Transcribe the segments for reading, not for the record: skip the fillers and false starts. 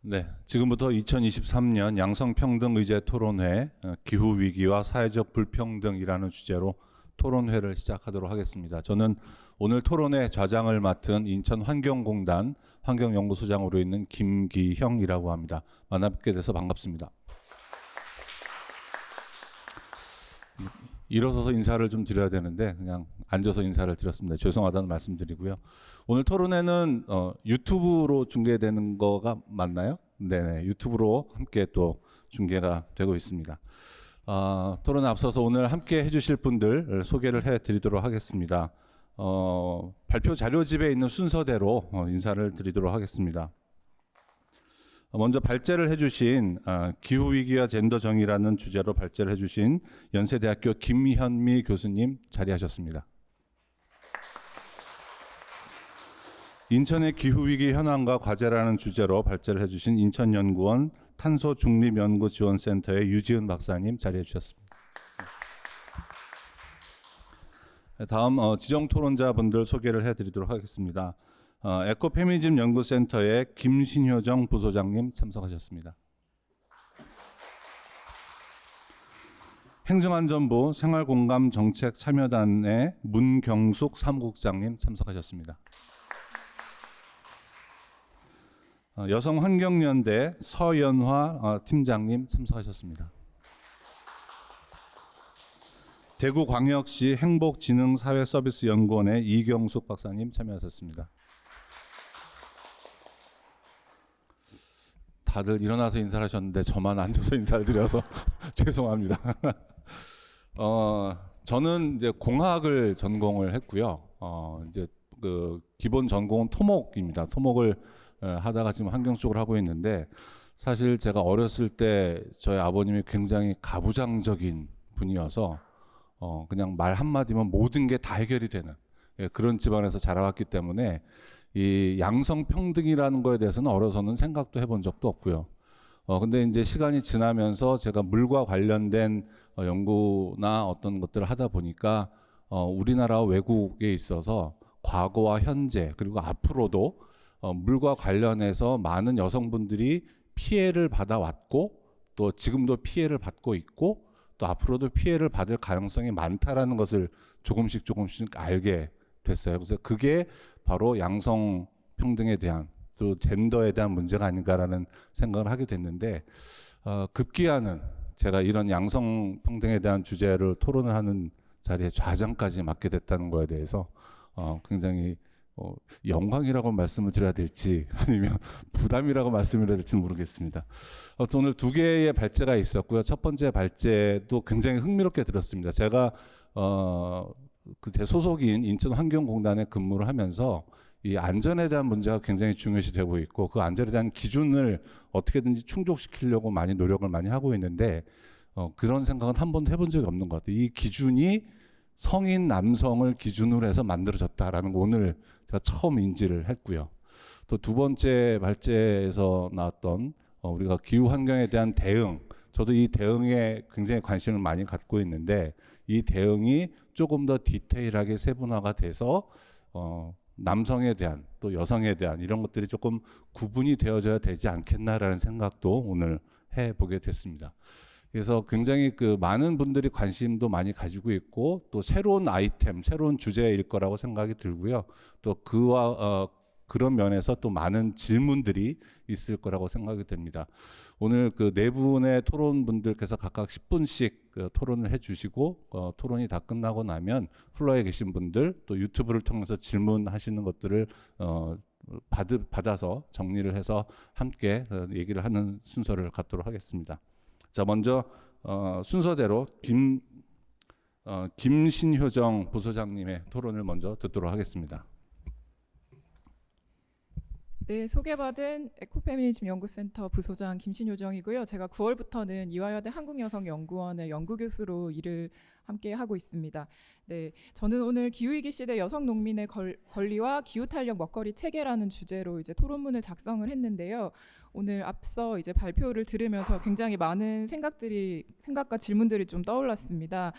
네, 지금부터 2023년 양성평등의제 토론회 기후위기와 사회적 불평등이라는 주제로 토론회를 시작하도록 하겠습니다. 저는 오늘 토론회 좌장을 맡은 인천환경공단 환경연구소장으로 있는 김기형이라고 합니다. 만나뵙게 돼서 반갑습니다. 일어서서 인사를 좀 드려야 되는데 그냥 앉아서 인사를 드렸습니다. 죄송하다는 말씀드리고요. 오늘 토론회는 유튜브로 중계되는 거가 맞나요? 네, 유튜브로 함께 또 중계가 되고 있습니다. 토론에 앞서서 오늘 함께 해주실 분들 소개를 해드리도록 하겠습니다. 발표 자료집에 있는 순서대로 인사를 드리도록 하겠습니다. 먼저 발제를 해주신 기후위기와 젠더정의라는 주제로 발제를 해주신 연세대학교 김현미 교수님 자리하셨습니다. 인천의 기후위기 현황과 과제라는 주제로 발제를 해주신 인천연구원 탄소중립연구지원센터의 유지은 박사님 자리해 주셨습니다. 다음 지정토론자분들 소개를 해드리도록 하겠습니다. 에코페미니즘 연구센터의 김신효정 부소장님 참석하셨습니다. 행정안전부 생활공감정책참여단의 문경숙 사무국장님 참석하셨습니다. 여성환경연대 서연화 팀장님 참석하셨습니다. 대구광역시 행복지능사회서비스연구원의 이경숙 박사님 참여하셨습니다. 다들 일어나서 인사를 하셨는데 저만 앉아서 인사를 드려서 죄송합니다. 저는 이제 공학을 전공을 했고요. 이제 그 기본 전공은 토목입니다. 토목을 하다가 지금 환경 쪽을 하고 있는데 사실 제가 어렸을 때 저희 아버님이 굉장히 가부장적인 분이어서 그냥 말 한마디면 모든 게 다 해결이 되는 그런 집안에서 자라왔기 때문에 이 양성평등이라는 거에 대해서는 어려서는 생각도 해본 적도 없고요. 근데 이제 시간이 지나면서 제가 물과 관련된 연구나 어떤 것들을 하다 보니까 우리나라와 외국에 있어서 과거와 현재 그리고 앞으로도 물과 관련해서 많은 여성분들이 피해를 받아왔고 또 지금도 피해를 받고 있고 또 앞으로도 피해를 받을 가능성이 많다라는 것을 조금씩 알게 됐어요. 그래서 그게 바로 양성 평등에 대한 또 젠더에 대한 문제가 아닌가라는 생각을 하게 됐는데 급기야는 제가 이런 양성 평등에 대한 주제를 토론을 하는 자리에 좌장까지 맡게 됐다는 거에 대해서 굉장히 영광이라고 말씀을 드려야 될지 아니면 부담이라고 말씀을 해야 될지 모르겠습니다. 오늘 두 개의 발제가 있었고요. 첫 번째 발제도 굉장히 흥미롭게 들었습니다. 제가 제 소속인 인천환경공단에 근무를 하면서 이 안전에 대한 문제가 굉장히 중요시 되고 있고 그 안전에 대한 기준을 어떻게든지 충족시키려고 많이 노력을 많이 하고 있는데 그런 생각은 한 번도 해본 적이 없는 것 같아요. 이 기준이 성인 남성을 기준으로 해서 만들어졌다라는 거 오늘 제가 처음 인지를 했고요. 또 두 번째 발제에서 나왔던 우리가 기후 환경에 대한 대응, 저도 이 대응에 굉장히 관심을 많이 갖고 있는데 이 대응이 조금 더 디테일하게 세분화가 돼서 남성에 대한 또 여성에 대한 이런 것들이 조금 구분이 되어져야 되지 않겠나라는 생각도 오늘 해보게 됐습니다. 그래서 굉장히 그 많은 분들이 관심도 많이 가지고 있고 또 새로운 아이템, 새로운 주제일 거라고 생각이 들고요. 또 그런 면에서 또 많은 질문들이 있을 거라고 생각이 됩니다. 오늘 그 네 분의 토론분들께서 각각 10분씩 토론을 해주시고 토론이 다 끝나고 나면 플로어에 계신 분들 또 유튜브를 통해서 질문하시는 것들을 받아서 정리를 해서 함께 얘기를 하는 순서를 갖도록 하겠습니다. 자, 먼저 순서대로 김신효정 부소장님의 토론을 먼저 듣도록 하겠습니다. 네, 소개받은 에코페미니즘 연구센터 부소장 김신효정이고요. 제가 9월부터는 이화여대 한국여성연구원의 연구교수로 일을 함께 하고 있습니다. 네, 저는 오늘 기후위기 시대 여성 농민의 권리와 기후탄력 먹거리 체계라는 주제로 이제 토론문을 작성을 했는데요. 오늘 앞서 이제 발표를 들으면서 굉장히 많은 생각과 질문들이 좀 떠올랐습니다.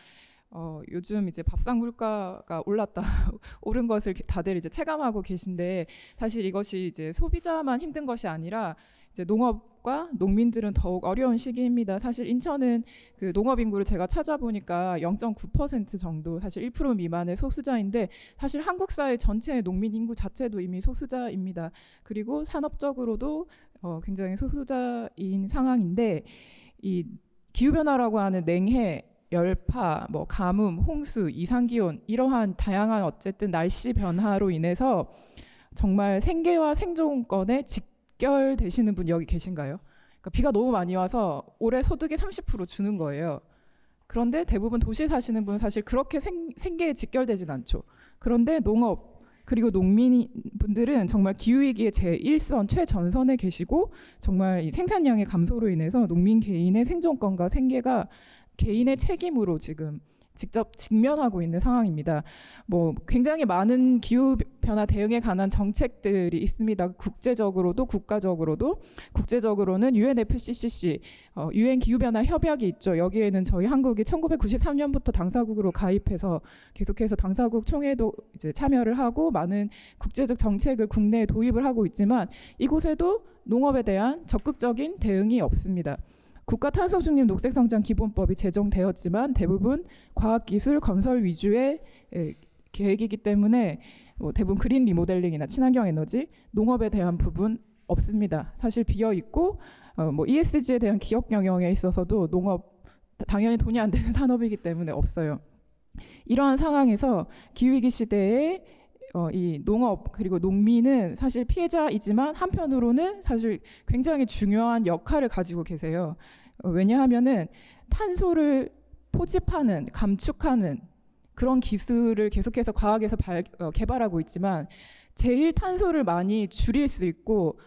요즘 이제 밥상 물가가 오른 것을 다들 이제 체감하고 계신데 사실 이것이 이제 소비자만 힘든 것이 아니라 이제 농업과 농민들은 더욱 어려운 시기입니다. 사실 인천은 그 농업 인구를 제가 찾아보니까 0.9% 정도, 사실 1% 미만의 소수자인데 사실 한국 사회 전체의 농민 인구 자체도 이미 소수자입니다. 그리고 산업적으로도 굉장히 소수자인 상황인데, 이 기후변화라고 하는 냉해, 열파, 뭐 가뭄, 홍수, 이상기온, 이러한 다양한 어쨌든 날씨 변화로 인해서 정말 생계와 생존권에 직결되시는 분 여기 계신가요? 그러니까 비가 너무 많이 와서 올해 소득의 30% 주는 거예요. 그런데 대부분 도시에 사시는 분은 사실 그렇게 생계에 직결되진 않죠. 그런데 농업 그리고 농민 분들은 정말 기후위기의 제1선 최전선에 계시고, 정말 이 생산량의 감소로 인해서 농민 개인의 생존권과 생계가 개인의 책임으로 지금 직접 직면하고 있는 상황입니다. 뭐 굉장히 많은 기후 변화 대응에 관한 정책들이 있습니다. 국제적으로도 국가적으로도. 국제적으로는 UNFCCC, UN 기후 변화 협약이 있죠. 여기에는 저희 한국이 1993년부터 당사국으로 가입해서 계속해서 당사국 총회도 이제 참여를 하고 많은 국제적 정책을 국내에 도입을 하고 있지만, 이곳에도 농업에 대한 적극적인 대응이 없습니다. 국가탄소중립 녹색성장기본법이 제정되었지만 대부분 과학기술, 건설 위주의 계획이기 때문에 대부분 그린 리모델링이나 친환경 에너지, 농업에 대한 부분 없습니다. 사실 비어 있고 뭐 ESG에 대한 기업 경영에 있어서도 농업 당연히 돈이 안 되는 산업이기 때문에 없어요. 이러한 상황에서 기후위기 시대에 이 농업 그리고 농민은 사실 피해자이지만 한편으로는 사실 굉장히 중요한 역할을 가지고 계세요. 왜냐하면은 탄소를 포집하는, 감축하는 그런 기술을 계속해서 과학에서 개발하고 있지만, 제일 탄소를 많이 줄일 수 있고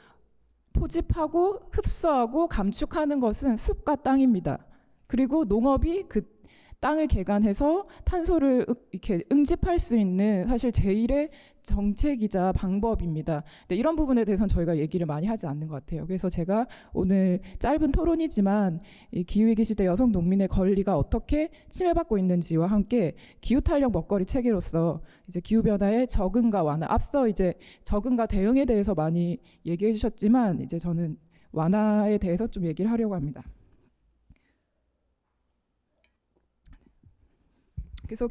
포집하고 흡수하고 감축하는 것은 숲과 땅입니다. 그리고 농업이 그 땅을 개간해서 탄소를 이렇게 응집할 수 있는 사실 제일의 정책이자 방법입니다. 근데 이런 부분에 대해서는 저희가 얘기를 많이 하지 않는 것 같아요. 그래서 제가 오늘 짧은 토론이지만 이 기후위기 시대 여성 농민의 권리가 어떻게 침해받고 있는지와 함께 기후탄력 먹거리 체계로서 이제 기후변화의 적응과 완화, 앞서 이제 적응과 대응에 대해서 많이 얘기해 주셨지만 이제 저는 완화에 대해서 좀 얘기를 하려고 합니다. 그래서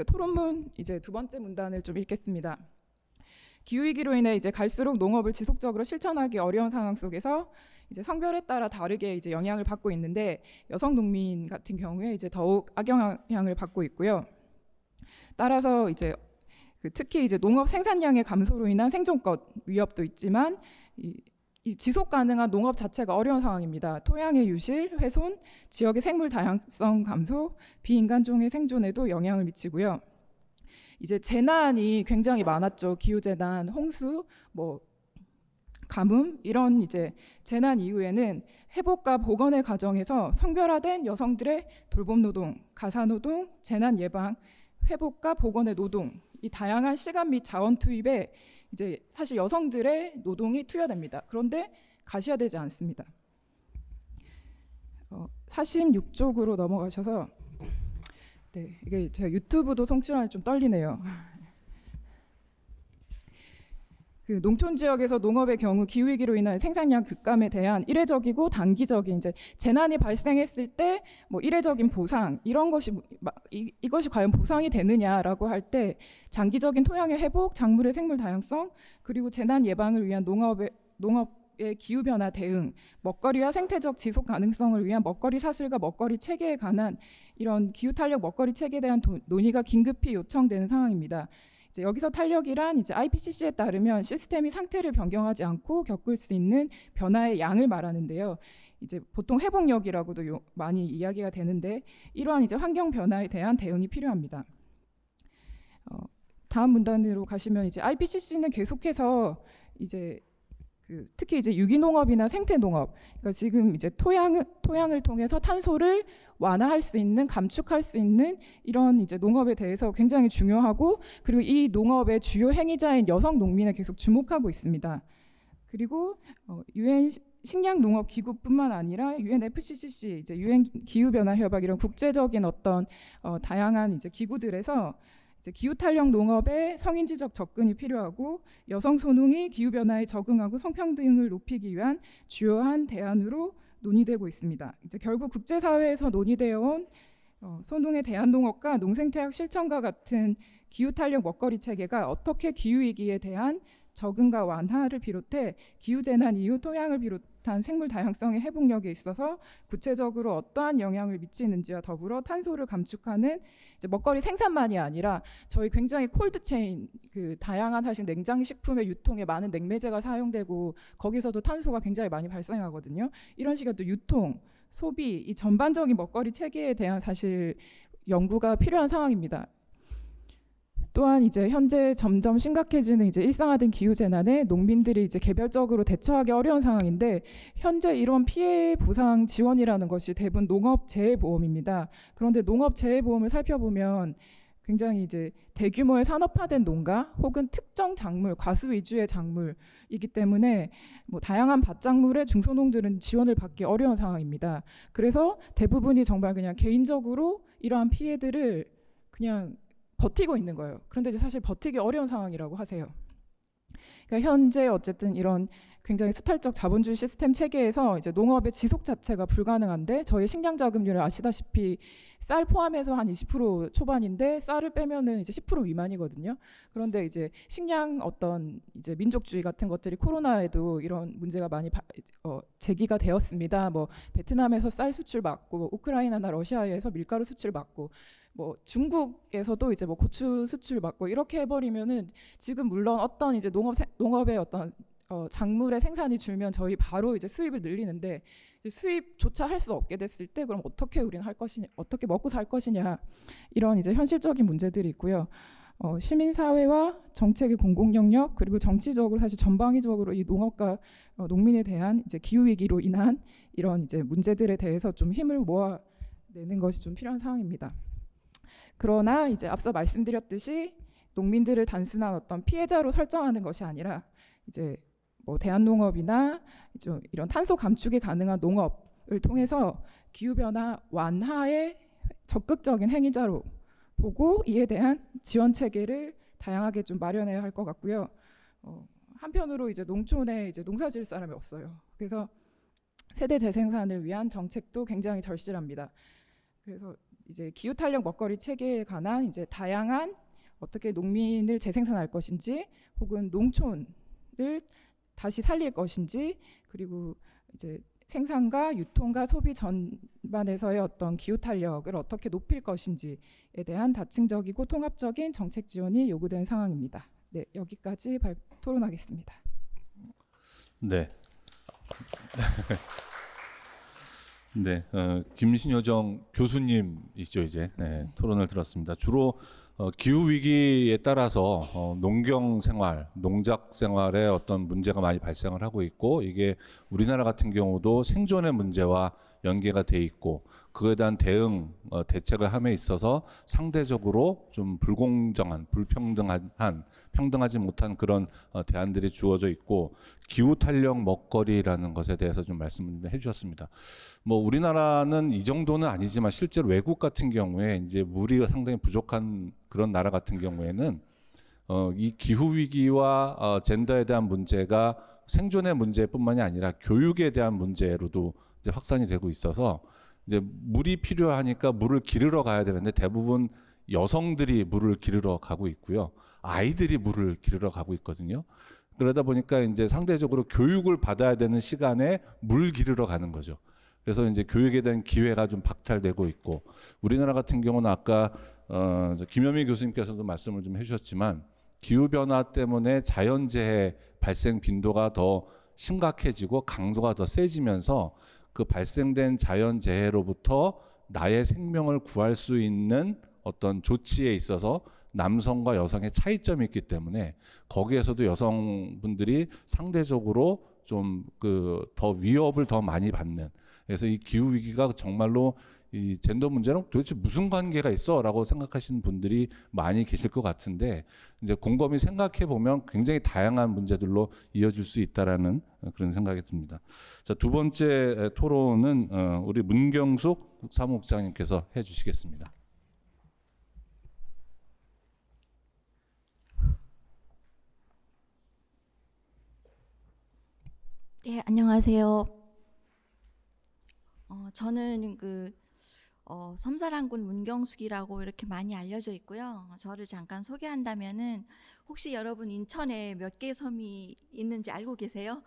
토론문 이제 두 번째 문단을 좀 읽겠습니다. 기후위기로 인해 이제 갈수록 농업을 지속적으로 실천하기 어려운 상황 속에서 이제 성별에 따라 다르게 이제 영향을 받고 있는데, 여성 농민 같은 경우에 이제 더욱 악영향을 받고 있고요. 따라서 이제 특히 이제 농업 생산량의 감소로 인한 생존권 위협도 있지만 이 지속 가능한 농업 자체가 어려운 상황입니다. 토양의 유실, 훼손, 지역의 생물 다양성 감소, 비인간종의 생존에도 영향을 미치고요. 이제 재난이 굉장히 많았죠. 기후 재난, 홍수, 뭐 가뭄, 이런 이제 재난 이후에는 회복과 복원의 과정에서 성별화된 여성들의 돌봄 노동, 가사 노동, 재난 예방, 회복과 복원의 노동, 이 다양한 시간 및 자원 투입에 이제 사실 여성들의 노동이 투여됩니다. 그런데 가시화되지 않습니다. 46쪽으로 넘어가셔서, 네, 이게 제가 유튜브도 송출하니 좀 떨리네요. 그 농촌 지역에서 농업의 경우 기후위기로 인한 생산량 급감에 대한 이례적이고 단기적인 이제 재난이 발생했을 때 뭐 이례적인 보상, 이런 것이 이것이 과연 보상이 되느냐라고 할 때 장기적인 토양의 회복, 작물의 생물 다양성, 그리고 재난 예방을 위한 농업의 기후 변화 대응, 먹거리와 생태적 지속 가능성을 위한 먹거리 사슬과 먹거리 체계에 관한 이런 기후 탄력 먹거리 체계에 대한 논의가 긴급히 요청되는 상황입니다. 이제 여기서 탄력이란 이제 IPCC에 따르면 시스템이 상태를 변경하지 않고 겪을 수 있는 변화의 양을 말하는데요. 이제 보통 회복력이라고도 많이 이야기가 되는데, 이러한 이제 환경 변화에 대한 대응이 필요합니다. 다음 문단으로 가시면 이제 IPCC는 계속해서 이제 특히 이제 유기농업이나 생태농업, 그러니까 지금 이제 토양을 통해서 탄소를 완화할 수 있는, 감축할 수 있는 이런 이제 농업에 대해서 굉장히 중요하고, 그리고 이 농업의 주요 행위자인 여성 농민에 계속 주목하고 있습니다. 그리고 UN 식량농업기구뿐만 아니라 UNFCCC, 이제 UN 기후변화 협약, 이런 국제적인 어떤 다양한 이제 기구들에서 이제 기후 탄력 농업에 성인지적 접근이 필요하고 여성 소농이 기후 변화에 적응하고 성평등을 높이기 위한 주요한 대안으로 논의되고 있습니다. 이제 결국 국제사회에서 논의되어 온 소농의 대한농업과 농생태학 실천과 같은 기후 탄력 먹거리 체계가 어떻게 기후 위기에 대한 적응과 완화를 비롯해 기후 재난 이후 토양을 비롯한 생물 다양성의 회복력에 있어서 구체적으로 어떠한 영향을 미치는지와 더불어 탄소를 감축하는 이제 먹거리 생산만이 아니라 저희 굉장히 콜드체인 그 다양한 사실 냉장 식품의 유통에 많은 냉매제가 사용되고 거기서도 탄소가 굉장히 많이 발생하거든요. 이런 식의 또 유통, 소비 이 전반적인 먹거리 체계에 대한 사실 연구가 필요한 상황입니다. 또한 이제 현재 점점 심각해지는 이제 일상화된 기후 재난에 농민들이 이제 개별적으로 대처하기 어려운 상황인데 현재 이런 피해 보상 지원이라는 것이 대부분 농업 재해 보험입니다. 그런데 농업 재해 보험을 살펴보면 굉장히 이제 대규모의 산업화된 농가 혹은 특정 작물, 과수 위주의 작물이기 때문에 뭐 다양한 밭작물의 중소농들은 지원을 받기 어려운 상황입니다. 그래서 대부분이 정말 그냥 개인적으로 이러한 피해들을 그냥 버티고 있는 거예요. 그런데 이제 사실 버티기 어려운 상황이라고 하세요. 그러니까 현재 어쨌든 이런 굉장히 수탈적 자본주의 시스템 체계에서 이제 농업의 지속 자체가 불가능한데 저희 식량 자급률을 아시다시피 쌀 포함해서 한 20% 초반인데 쌀을 빼면은 이제 10% 미만이거든요. 그런데 이제 식량 어떤 이제 민족주의 같은 것들이 코로나에도 이런 문제가 많이 제기가 되었습니다. 뭐 베트남에서 쌀 수출 막고 우크라이나나 러시아에서 밀가루 수출 막고 뭐 중국에서도 이제 뭐 고추 수출 막고 이렇게 해버리면은 지금 물론 어떤 이제 농업의 어떤 작물의 생산이 줄면 저희 바로 이제 수입을 늘리는데 이제 수입조차 할 수 없게 됐을 때 그럼 어떻게 우리는 할 것이냐, 어떻게 먹고 살 것이냐 이런 이제 현실적인 문제들이 있고요. 시민사회와 정책의 공공 영역 그리고 정치적으로 사실 전방위적으로 이 농업과 농민에 대한 이제 기후 위기로 인한 이런 이제 문제들에 대해서 좀 힘을 모아내는 것이 좀 필요한 상황입니다. 그러나 이제 앞서 말씀드렸듯이 농민들을 단순한 어떤 피해자로 설정하는 것이 아니라 이제 뭐 대한농업이나 좀 이런 탄소 감축이 가능한 농업을 통해서 기후 변화 완화의 적극적인 행위자로 보고 이에 대한 지원 체계를 다양하게 좀 마련해야 할 것 같고요. 한편으로 이제 농촌에 이제 농사지을 사람이 없어요. 그래서 세대 재생산을 위한 정책도 굉장히 절실합니다. 그래서 이제 기후 탄력 먹거리 체계에 관한 이제 다양한 어떻게 농민을 재생산할 것인지 혹은 농촌을 다시 살릴 것인지 그리고 이제 생산과 유통과 소비 전반에서의 어떤 기후 탄력을 어떻게 높일 것인지에 대한 다층적이고 통합적인 정책 지원이 요구되는 상황입니다. 네, 여기까지 토론하겠습니다. 네. 네, 김신효정 교수님이시죠 이제 토론을 들었습니다. 주로 기후 위기에 따라서 농경 생활, 농작 생활에 어떤 문제가 많이 발생을 하고 있고 이게 우리나라 같은 경우도 생존의 문제와 연계가 돼 있고 그에 대한 대응, 대책을 함에 있어서 상대적으로 좀 불공정한, 평등하지 못한 그런 대안들이 주어져 있고 기후 탄력 먹거리라는 것에 대해서 좀 말씀을 해주셨습니다. 뭐 우리나라는 이 정도는 아니지만 실제로 외국 같은 경우에 이제 물이 상당히 부족한 그런 나라 같은 경우에는 이 기후 위기와 젠더에 대한 문제가 생존의 문제뿐만이 아니라 교육에 대한 문제로도 이제 확산이 되고 있어서 이제 물이 필요하니까 물을 기르러 가야 되는데 대부분 여성들이 물을 기르러 가고 있고요. 아이들이 물을 기르러 가고 있거든요. 그러다 보니까 이제 상대적으로 교육을 받아야 되는 시간에 물 기르러 가는 거죠. 그래서 이제 교육에 대한 기회가 좀 박탈되고 있고 우리나라 같은 경우는 아까 김현미 교수님께서도 말씀을 좀 해주셨지만 기후 변화 때문에 자연재해 발생 빈도가 더 심각해지고 강도가 더 세지면서 그 발생된 자연재해로부터 나의 생명을 구할 수 있는 어떤 조치에 있어서 남성과 여성의 차이점이 있기 때문에 거기에서도 여성분들이 상대적으로 좀 더 위협을 더 많이 받는 그래서 이 기후 위기가 정말로 이 젠더 문제랑 도대체 무슨 관계가 있어라고 생각하시는 분들이 많이 계실 것 같은데 이제 곰곰이 생각해 보면 굉장히 다양한 문제들로 이어질 수 있다라는 그런 생각이 듭니다. 자, 두 번째 토론은 우리 문경숙 사무국장님께서 해주시겠습니다. 네, 안녕하세요. 저는 섬사랑군 문경숙이라고 이렇게 많이 알려져 있고요. 저를 잠깐 소개한다면은 혹시 여러분 인천에 몇 개 섬이 있는지 알고 계세요?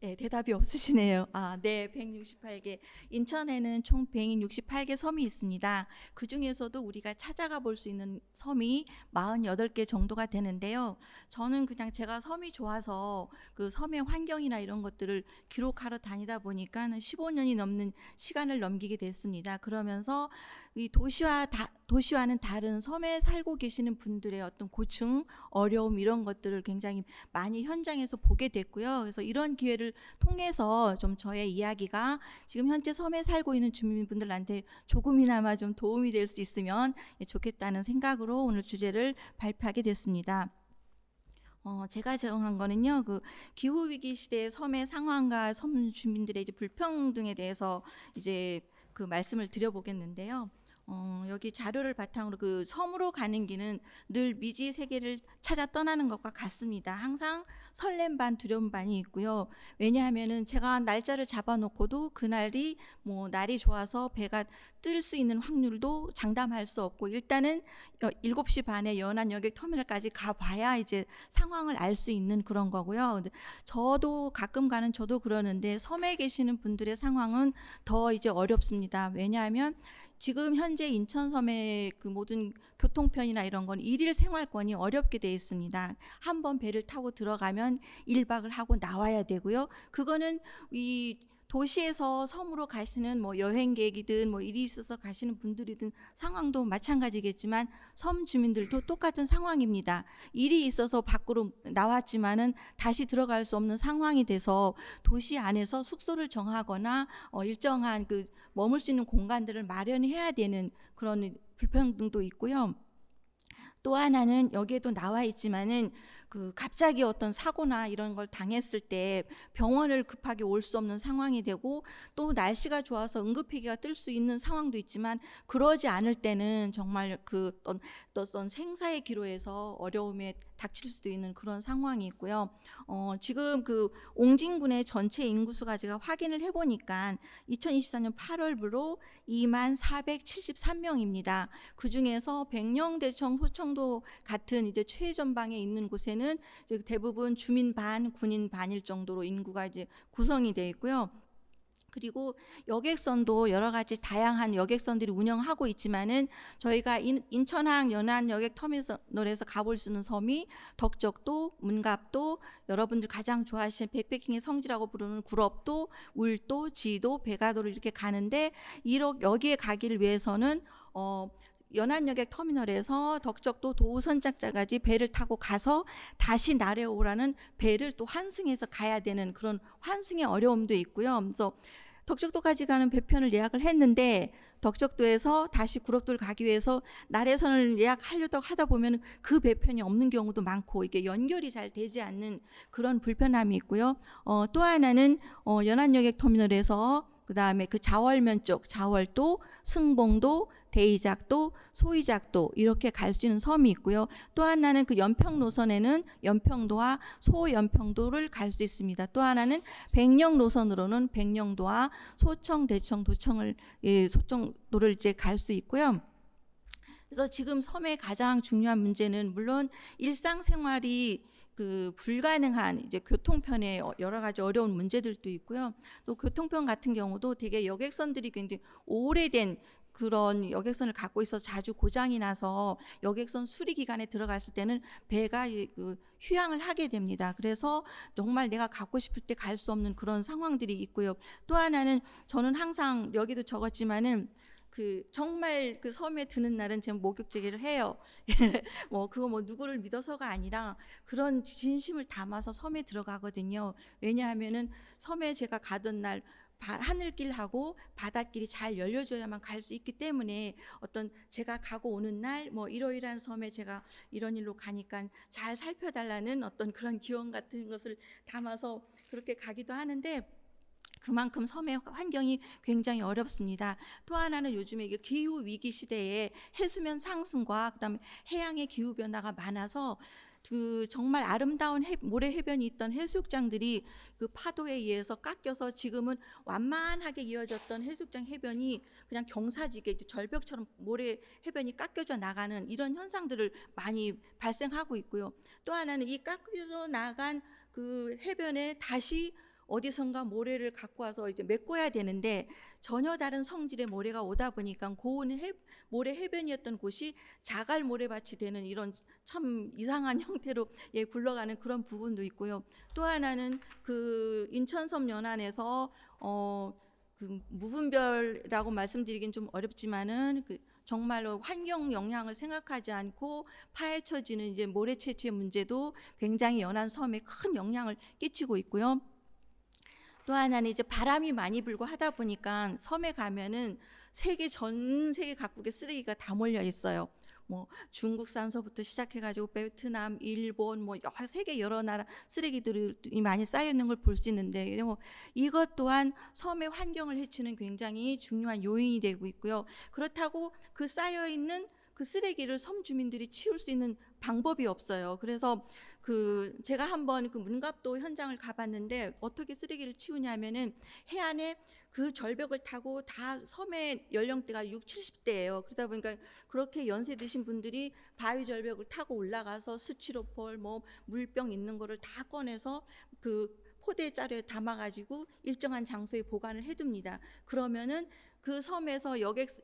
네, 대답이 없으시네요. 아, 네, 168개. 인천에는 총 168개 섬이 있습니다. 그 중에서도 우리가 찾아가 볼 수 있는 섬이 48개 정도가 되는데요. 저는 그냥 제가 섬이 좋아서 그 섬의 환경이나 이런 것들을 기록하러 다니다 보니까 15년이 넘는 시간을 넘기게 됐습니다. 그러면서 이 도시와는 다른 섬에 살고 계시는 분들의 어떤 고충, 어려움 이런 것들을 굉장히 많이 현장에서 보게 됐고요. 그래서 이런 기회를 통해서 좀 저의 이야기가 지금 현재 섬에 살고 있는 주민분들한테 조금이나마 좀 도움이 될 수 있으면 좋겠다는 생각으로 오늘 주제를 발표하게 됐습니다. 제가 제공한 거는요, 그 기후 위기 시대의 섬의 상황과 섬 주민들의 이제 불평등에 대해서 이제 그 말씀을 드려보겠는데요. 여기 자료를 바탕으로 그 섬으로 가는 길은 늘 미지 세계를 찾아 떠나는 것과 같습니다. 항상 설렘 반 두려움 반이 있고요. 왜냐하면은 제가 날짜를 잡아놓고도 그날이 뭐 날이 좋아서 배가 뜰 수 있는 확률도 장담할 수 없고, 일단은 7시 반에 연안 여객 터미널까지 가봐야 이제 상황을 알 수 있는 그런 거고요. 저도 가끔 가는 저도 그러는데 섬에 계시는 분들의 상황은 더 이제 어렵습니다. 왜냐하면 지금 현재 인천섬의 그 모든 교통편이나 이런 건 일일 생활권이 어렵게 돼 있습니다. 한번 배를 타고 들어가면 1박을 하고 나와야 되고요. 그거는 이 도시에서 섬으로 가시는 뭐 여행객이든 뭐 일이 있어서 가시는 분들이든 상황도 마찬가지겠지만 섬 주민들도 똑같은 상황입니다. 일이 있어서 밖으로 나왔지만은 다시 들어갈 수 없는 상황이 돼서 도시 안에서 숙소를 정하거나 일정한 그 머물 수 있는 공간들을 마련해야 되는 그런 불평등도 있고요. 또 하나는 여기에도 나와 있지만은 그 갑자기 어떤 사고나 이런 걸 당했을 때 병원을 급하게 올 수 없는 상황이 되고, 또 날씨가 좋아서 응급히기가 뜰 수 있는 상황도 있지만 그러지 않을 때는 정말 그 어떤 생사의 기로에서 어려움에 닥칠 수도 있는 그런 상황이 있고요. 지금 그 옹진군의 전체 인구수가 제가 확인을 해보니까 2024년 8월부로 2473명입니다. 그 중에서 백령대청, 소청도 같은 이제 최전방에 있는 곳에는 이제 대부분 주민 반, 군인 반일 정도로 인구가 이제 구성이 되어 있고요. 그리고 여객선도 여러 가지 다양한 여객선들이 운영하고 있지만은 저희가 인천항 연안 여객 터미널에서 가볼 수 있는 섬이 덕적도, 문갑도, 여러분들 가장 좋아하시는 백패킹의 성지라고 부르는 구럽도, 울도, 지도, 배가도를 이렇게 가는데, 여기에 가기를 위해서는 연안여객 터미널에서 덕적도 도우선착장까지 배를 타고 가서 다시 내려오라는 배를 또 환승해서 가야 되는 그런 환승의 어려움도 있고요. 그래서 덕적도까지 가는 배편을 예약을 했는데 덕적도에서 다시 구럽도를 가기 위해서 나래선을 예약하려고 하다 보면 그 배편이 없는 경우도 많고, 이게 연결이 잘 되지 않는 그런 불편함이 있고요. 또 하나는 연안여객 터미널에서 그 다음에 그 자월면 쪽 자월도, 승봉도, 대이작도, 소이작도 이렇게 갈 수 있는 섬이 있고요. 또 하나는 그 연평 노선에는 연평도와 소연평도를 갈 수 있습니다. 또 하나는 백령 노선으로는 백령도와 소청, 대청, 도청을 소청도를 이제 갈 수 있고요. 그래서 지금 섬의 가장 중요한 문제는 물론 일상생활이 그 불가능한 이제 교통편에 여러 가지 어려운 문제들도 있고요. 또 교통편 같은 경우도 되게 여객선들이 굉장히 오래된 그런 여객선을 갖고 있어서 자주 고장이 나서 여객선 수리 기간에 들어갔을 때는 배가 그 휴양을 하게 됩니다. 그래서 정말 내가 갖고 싶을 때 갈 수 없는 그런 상황들이 있고요. 또 하나는 저는 항상 여기도 적었지만은 그 정말 그 섬에 드는 날은 제가 목욕제기를 해요. 뭐 그거 뭐 누구를 믿어서가 아니라 그런 진심을 담아서 섬에 들어가거든요. 왜냐하면은 섬에 제가 가던 날 하늘길하고 바닷길이 잘 열려줘야만 갈 수 있기 때문에, 어떤 제가 가고 오는 날 뭐 이러이러한 섬에 제가 이런 일로 가니까 잘 살펴달라는 어떤 그런 기원 같은 것을 담아서 그렇게 가기도 하는데, 그만큼 섬의 환경이 굉장히 어렵습니다. 또 하나는 요즘에 이게 기후 위기 시대에 해수면 상승과 그다음에 해양의 기후 변화가 많아서 그 정말 아름다운 모래 해변이 있던 해수욕장들이 그 파도에 의해서 깎여서 지금은 완만하게 이어졌던 해수욕장 해변이 그냥 경사지게 이제 절벽처럼 모래 해변이 깎여져 나가는 이런 현상들을 많이 발생하고 있고요. 또 하나는 이 깎여져 나간 그 해변에 다시 어디선가 모래를 갖고 와서 이제 메꿔야 되는데 전혀 다른 성질의 모래가 오다 보니까 고운 모래 해변이었던 곳이 자갈 모래밭이 되는 이런 참 이상한 형태로 굴러가는 그런 부분도 있고요. 또 하나는 그 인천섬 연안에서 그 무분별이라고 말씀드리긴 좀 어렵지만은 그 정말로 환경 영향을 생각하지 않고 파헤쳐지는 이제 모래 채취의 문제도 굉장히 연안 섬에 큰 영향을 끼치고 있고요. 또 하나는 이제 바람이 많이 불고 하다 보니까 섬에 가면은 전 세계 각국의 쓰레기가 다 몰려 있어요. 뭐 중국산서부터 시작해가지고 베트남, 일본, 뭐 세계 여러 나라 쓰레기들이 많이 쌓여 있는 걸 볼 수 있는데 이것 또한 섬의 환경을 해치는 굉장히 중요한 요인이 되고 있고요. 그렇다고 그 쌓여 있는 그 쓰레기를 섬 주민들이 치울 수 있는 방법이 없어요. 그래서 제가 한번 그 문갑도 현장을 가봤는데 어떻게 쓰레기를 치우냐면은 해안에 그 절벽을 타고 다 섬의 연령대가 6, 70대예요. 그러다 보니까 그렇게 연세 드신 분들이 바위 절벽을 타고 올라가서 스티로폴, 뭐 물병 있는 거를 다 꺼내서 그 포대 자루에 담아가지고 일정한 장소에 보관을 해둡니다. 그러면은 그 섬에서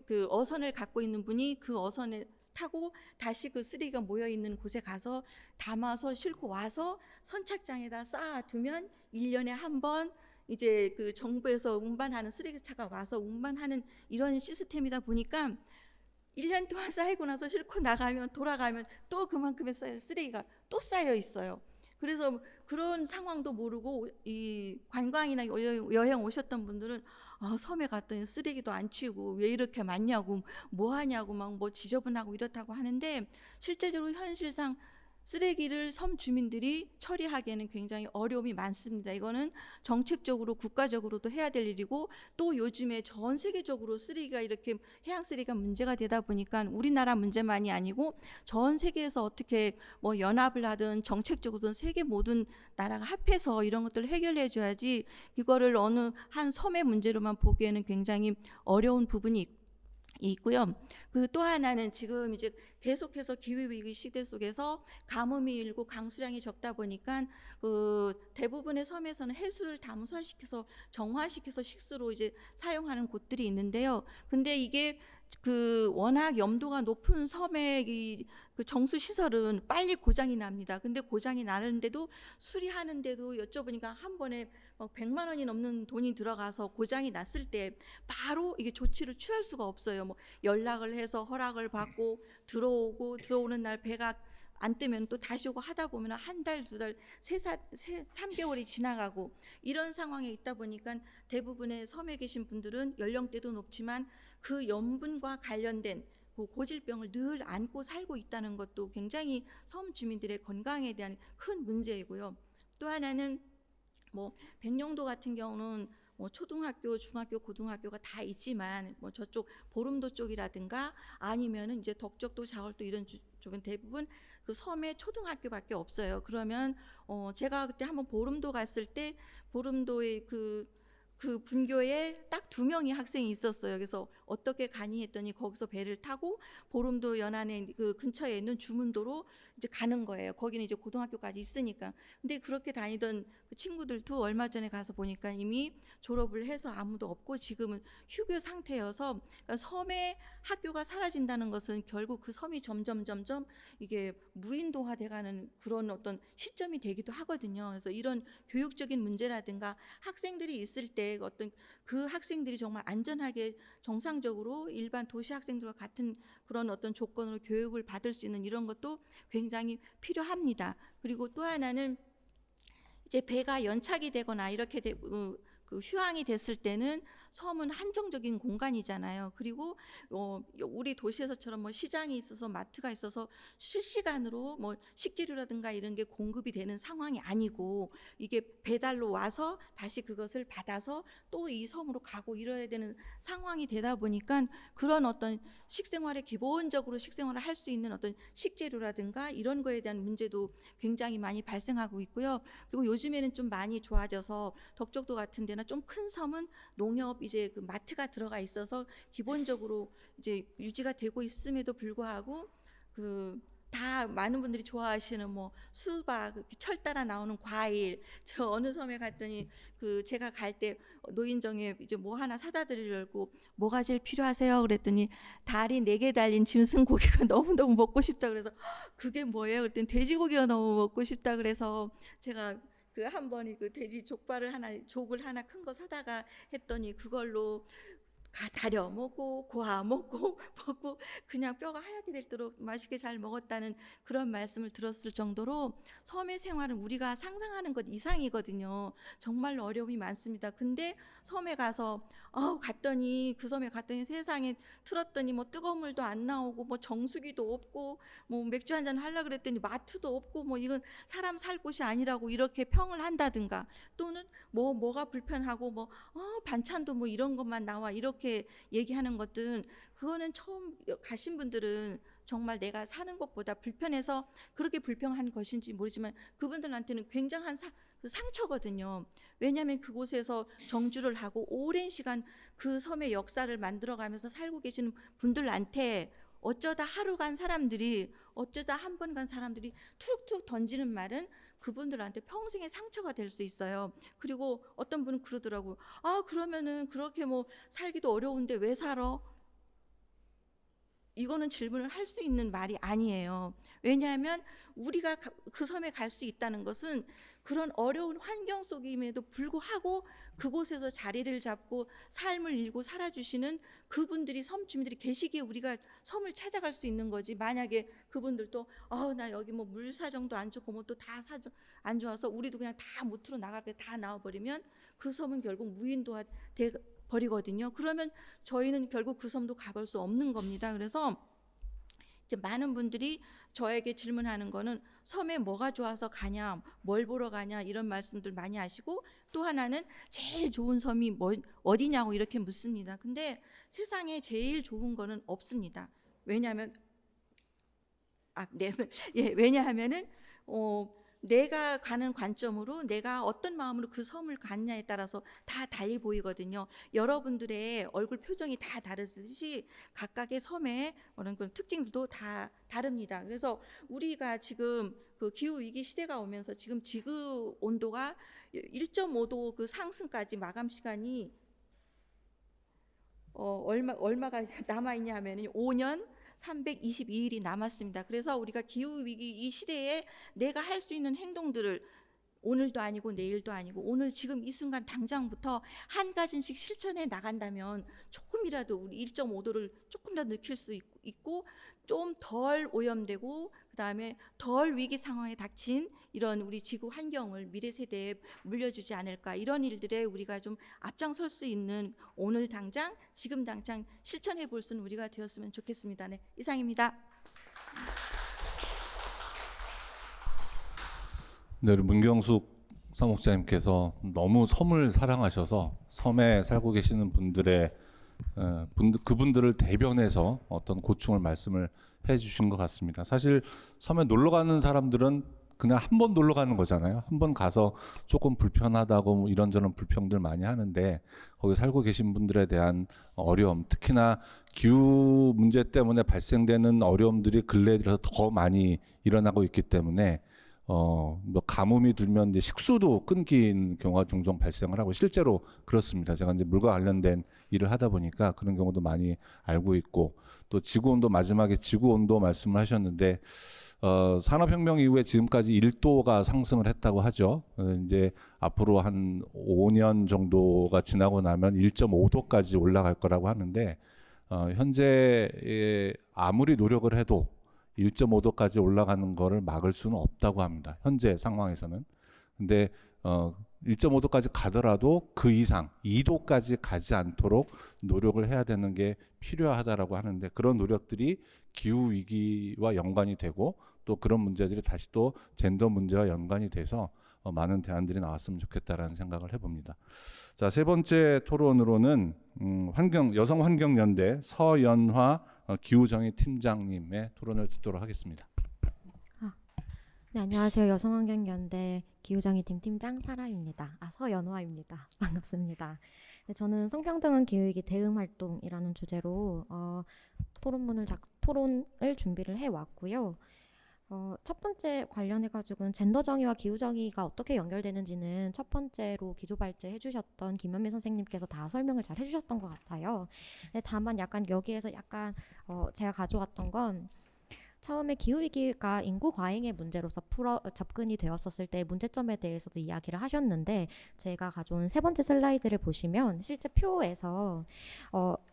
그 어선을 갖고 있는 분이 그 어선에 타고 다시 그 쓰레기가 모여 있는 곳에 가서 담아서 싣고 와서 선착장에다 쌓아두면 1년에 한 번 이제 그 정부에서 운반하는 쓰레기차가 와서 운반하는 이런 시스템이다 보니까 1년 동안 쌓이고 나서 싣고 나가면 돌아가면 또 그만큼의 쓰레기가 또 쌓여 있어요. 그래서 그런 상황도 모르고 이 관광이나 여행 오셨던 분들은 섬에 갔더니 쓰레기도 안 치우고 왜 이렇게 많냐고 뭐 하냐고 막 뭐 지저분하고 이렇다고 하는데 실제적으로 현실상 쓰레기를 섬 주민들이 처리하기에는 굉장히 어려움이 많습니다. 이거는 정책적으로 국가적으로도 해야 될 일이고 또 요즘에 전 세계적으로 쓰레기가 이렇게 해양 쓰레기가 문제가 되다 보니까 우리나라 문제만이 아니고 전 세계에서 어떻게 뭐 연합을 하든 정책적으로든 세계 모든 나라가 합해서 이런 것들을 해결해 줘야지 이거를 어느 한 섬의 문제로만 보기에는 굉장히 어려운 부분이 있고요. 그 또 하나는 지금 이제 계속해서 기후 위기 시대 속에서 가뭄이 일고 강수량이 적다 보니까 그 대부분의 섬에서는 해수를 담수화시켜서 정화시켜서 식수로 이제 사용하는 곳들이 있는데요. 근데 이게 그 워낙 염도가 높은 섬의 그 정수 시설은 빨리 고장이 납니다. 근데 고장이 나는데도 수리하는데도 여쭤보니까 한 번에 100만 원이 넘는 돈이 들어가서 고장이 났을 때 바로 이게 조치를 취할 수가 없어요. 뭐 연락을 해서 허락을 받고 들어오는 날 배가 안 뜨면 또 다시 오고 하다 보면 한 달, 두 달, 3개월이 지나가고 이런 상황에 있다 보니까 대부분의 섬에 계신 분들은 연령대도 높지만 그 염분과 관련된 고질병을 늘 안고 살고 있다는 것도 굉장히 섬 주민들의 건강에 대한 큰 문제이고요. 또 하나는 뭐 백령도 같은 경우는 뭐 초등학교, 중학교, 고등학교가 다 있지만 뭐 저쪽 보름도 쪽이라든가 아니면은 이제 덕적도, 자월도 이런 쪽은 대부분 그 섬에 초등학교밖에 없어요. 그러면 제가 그때 한번 보름도 갔을 때 보름도의 그 분교에 딱 2명의 학생이 있었어요. 그래서 어떻게 가니 했더니 거기서 배를 타고 보름도 연안에 그 근처에 있는 주문도로 이제 가는 거예요. 거기는 이제 고등학교까지 있으니까. 근데 그렇게 다니던 그 친구들도 얼마 전에 가서 보니까 이미 졸업을 해서 아무도 없고 지금은 휴교 상태여서 그러니까 섬에 학교가 사라진다는 것은 결국 그 섬이 점점 이게 무인도화돼가는 그런 어떤 시점이 되기도 하거든요. 그래서 이런 교육적인 문제라든가 학생들이 있을 때 어떤 그 학생들이 정말 안전하게 정상적으로 일반 도시 학생들과 같은 그런 어떤 조건으로 교육을 받을 수 있는 이런 것도 굉장히 필요합니다. 그리고 또 하나는 이제 배가 연착이 되거나 이렇게 그 휴항이 됐을 때는 섬은 한정적인 공간이잖아요. 그리고 우리 도시에서처럼 뭐 시장이 있어서 마트가 있어서 실시간으로 뭐 식재료라든가 이런 게 공급이 되는 상황이 아니고 이게 배달로 와서 다시 그것을 받아서 또 이 섬으로 가고 이래야 되는 상황이 되다 보니까 그런 어떤 식생활에 기본적으로 식생활을 할 수 있는 어떤 식재료라든가 이런 거에 대한 문제도 굉장히 많이 발생하고 있고요. 그리고 요즘에는 좀 많이 좋아져서 덕적도 같은 데나 좀 큰 섬은 농협 이제 그 마트가 들어가 있어서 기본적으로 이제 유지가 되고 있음에도 불구하고 다 많은 분들이 좋아하시는 뭐 수박, 철 따라 나오는 과일. 저 어느 섬에 갔더니 제가 갈 때 노인정에 이제 뭐 하나 사다 드리려고 뭐가 제일 필요하세요? 그랬더니 다리 4개 달린 짐승고기가 너무너무 먹고 싶다 그래서 그게 뭐예요? 그랬더니 돼지고기가 너무 먹고 싶다 그래서 제가 한 번이 돼지 족을 하나 큰 거 사다가 했더니 그걸로 다려 먹고 고아 먹고 먹고 그냥 뼈가 하얗게 되도록 맛있게 잘 먹었다는 그런 말씀을 들었을 정도로 섬의 생활은 우리가 상상하는 것 이상이거든요. 정말로 어려움이 많습니다. 근데 섬에 가서 갔더니 그 섬에 갔더니 세상에 틀었더니 뭐 뜨거운 물도 안 나오고 뭐 정수기도 없고 뭐 맥주 한잔 하려고 그랬더니 마트도 없고 뭐 이건 사람 살 곳이 아니라고 이렇게 평을 한다든가 또는 뭐가 불편하고 뭐 반찬도 뭐 이런 것만 나와 이렇게 얘기하는 것들은 그거는 처음 가신 분들은 정말 내가 사는 것보다 불편해서 그렇게 불평한 것인지 모르지만 그분들한테는 굉장한 상처거든요. 왜냐하면 그곳에서 정주를 하고 오랜 시간 그 섬의 역사를 만들어가면서 살고 계시는 분들한테 어쩌다 하루 간 사람들이 어쩌다 한 번 간 사람들이 툭툭 던지는 말은 그분들한테 평생의 상처가 될 수 있어요. 그리고 어떤 분은 그러더라고요. 그러면은 그렇게 뭐 살기도 어려운데 왜 살아? 이거는 질문을 할 수 있는 말이 아니에요. 왜냐하면 우리가 그 섬에 갈 수 있다는 것은 그런 어려운 환경 속임에도 불구하고 그곳에서 자리를 잡고 삶을 일고 살아주시는 그분들이 섬 주민들이 계시기에 우리가 섬을 찾아갈 수 있는 거지. 만약에 그분들도 나 여기 뭐 물 사정도 안 좋고 뭐 또 다 사정 안 좋아서 우리도 그냥 다 무트로 나갈 때 다 나와버리면 그 섬은 결국 무인도화 돼 버리거든요. 그러면 저희는 결국 그 섬도 가볼 수 없는 겁니다. 그래서 이제 많은 분들이 저에게 질문하는 거는 섬에 뭐가 좋아서 가냐, 뭘 보러 가냐 이런 말씀들 많이 하시고 또 하나는 제일 좋은 섬이 어디냐고 이렇게 묻습니다. 근데 세상에 제일 좋은 거는 없습니다. 왜냐하면 왜냐하면은 내가 가는 관점으로 내가 어떤 마음으로 그 섬을 갔냐에 따라서 다 달리 보이거든요. 여러분들의 얼굴 표정이 다 다르듯이 각각의 섬의 그런 특징도 다 다릅니다. 그래서 우리가 지금 기후 위기 시대가 오면서 지금 지구 온도가 1.5도 상승까지 마감 시간이 얼마가 남아 있냐 하면은 5년 322일이 남았습니다. 그래서 우리가 기후위기 이 시대에 내가 할 수 있는 행동들을 오늘도 아니고 내일도 아니고 오늘 지금 이 순간 당장부터 한 가지씩 실천해 나간다면 조금이라도 우리 1.5도를 조금이라도 느낄 수 있고 좀 덜 오염되고 그다음에 덜 위기 상황에 닥친 이런 우리 지구 환경을 미래 세대에 물려주지 않을까 이런 일들에 우리가 좀 앞장설 수 있는 오늘 당장 지금 당장 실천해 볼 수 있는 우리가 되었으면 좋겠습니다. 네, 이상입니다. 네, 우리 문경숙 사목자님께서 너무 섬을 사랑하셔서 섬에 살고 계시는 분들의 그분들을 대변해서 어떤 고충을 말씀을 해주신 것 같습니다. 사실 섬에 놀러 가는 사람들은 그냥 한 번 놀러 가는 거잖아요. 한 번 가서 조금 불편하다고 뭐 이런저런 불평들 많이 하는데 거기 살고 계신 분들에 대한 어려움, 특히나 기후 문제 때문에 발생되는 어려움들이 근래에 들어서 더 많이 일어나고 있기 때문에 뭐 가뭄이 들면 이제 식수도 끊긴 경우가 종종 발생을 하고 실제로 그렇습니다. 제가 이제 물과 관련된 일을 하다 보니까 그런 경우도 많이 알고 있고 또 지구 온도 마지막에 지구 온도 말씀을 하셨는데 산업혁명 이후에 지금까지 1도가 상승을 했다고 하죠. 이제 앞으로 한 5년 정도가 지나고 나면 1.5도까지 올라갈 거라고 하는데 현재 아무리 노력을 해도 1.5도까지 올라가는 거를 막을 수는 없다고 합니다. 현재 상황에서는. 근데 1.5도까지 가더라도 그 이상 2도까지 가지 않도록 노력을 해야 되는 게 필요하다라고 하는데, 그런 노력들이 기후 위기와 연관이 되고 또 그런 문제들이 다시 또 젠더 문제와 연관이 돼서 많은 대안들이 나왔으면 좋겠다라는 생각을 해봅니다. 자, 세 번째 토론으로는 여성환경연대 서연화 기후정의 팀장님의 토론을 듣도록 하겠습니다. 네, 안녕하세요. 여성환경연대 기후정의팀 팀장 사라입니다. 서연화입니다. 반갑습니다. 네, 저는 성평등한 기후위기 대응 활동이라는 주제로 토론을 준비를 해왔고요. 첫 번째 관련해가지고는 젠더 정의와 기후 정의가 어떻게 연결되는지는 첫 번째로 기조 발제해주셨던 김현미 선생님께서 다 설명을 잘 해주셨던 것 같아요. 네, 다만 약간 여기에서 제가 가져왔던 건, 처음에 기후위기가 인구 과잉의 문제로서 접근이 되었었을 때 문제점에 대해서도 이야기를 하셨는데, 제가 가져온 세 번째 슬라이드를 보시면 실제 표에서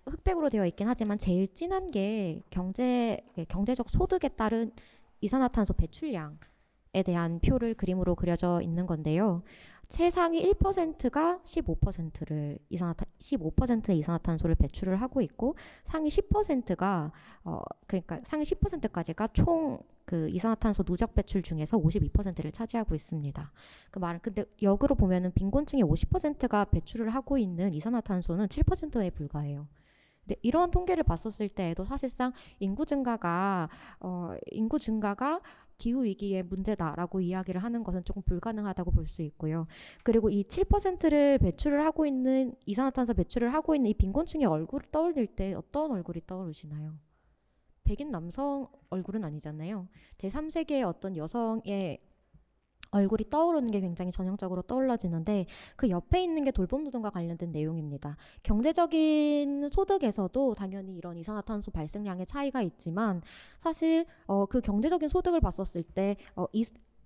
흑백으로 되어 있긴 하지만 제일 진한 게 경제적 소득에 따른 이산화탄소 배출량에 대한 표를 그림으로 그려져 있는 건데요. 최상위 1%가 15%의 이산화탄소를 배출을 하고 있고, 상위 10%가 그러니까 상위 10%까지가 총 그 이산화탄소 누적 배출 중에서 52%를 차지하고 있습니다. 그 말은 근데 역으로 보면은 빈곤층의 50%가 배출을 하고 있는 이산화탄소는 7%에 불과해요. 근데 이런 통계를 봤었을 때에도 사실상 인구 증가가 기후 위기의 문제다라고 이야기를 하는 것은 조금 불가능하다고 볼 수 있고요. 그리고 이 7%를 배출을 하고 있는 이산화탄소 배출을 하고 있는 이 빈곤층의 얼굴을 떠올릴 때 어떤 얼굴이 떠오르시나요? 백인 남성 얼굴은 아니잖아요. 제3세계의 어떤 여성의 얼굴이 떠오르는 게 굉장히 전형적으로 떠올라지는데, 그 옆에 있는 게 돌봄노동과 관련된 내용입니다. 경제적인 소득에서도 당연히 이런 이산화탄소 발생량의 차이가 있지만, 사실 그 경제적인 소득을 봤었을 때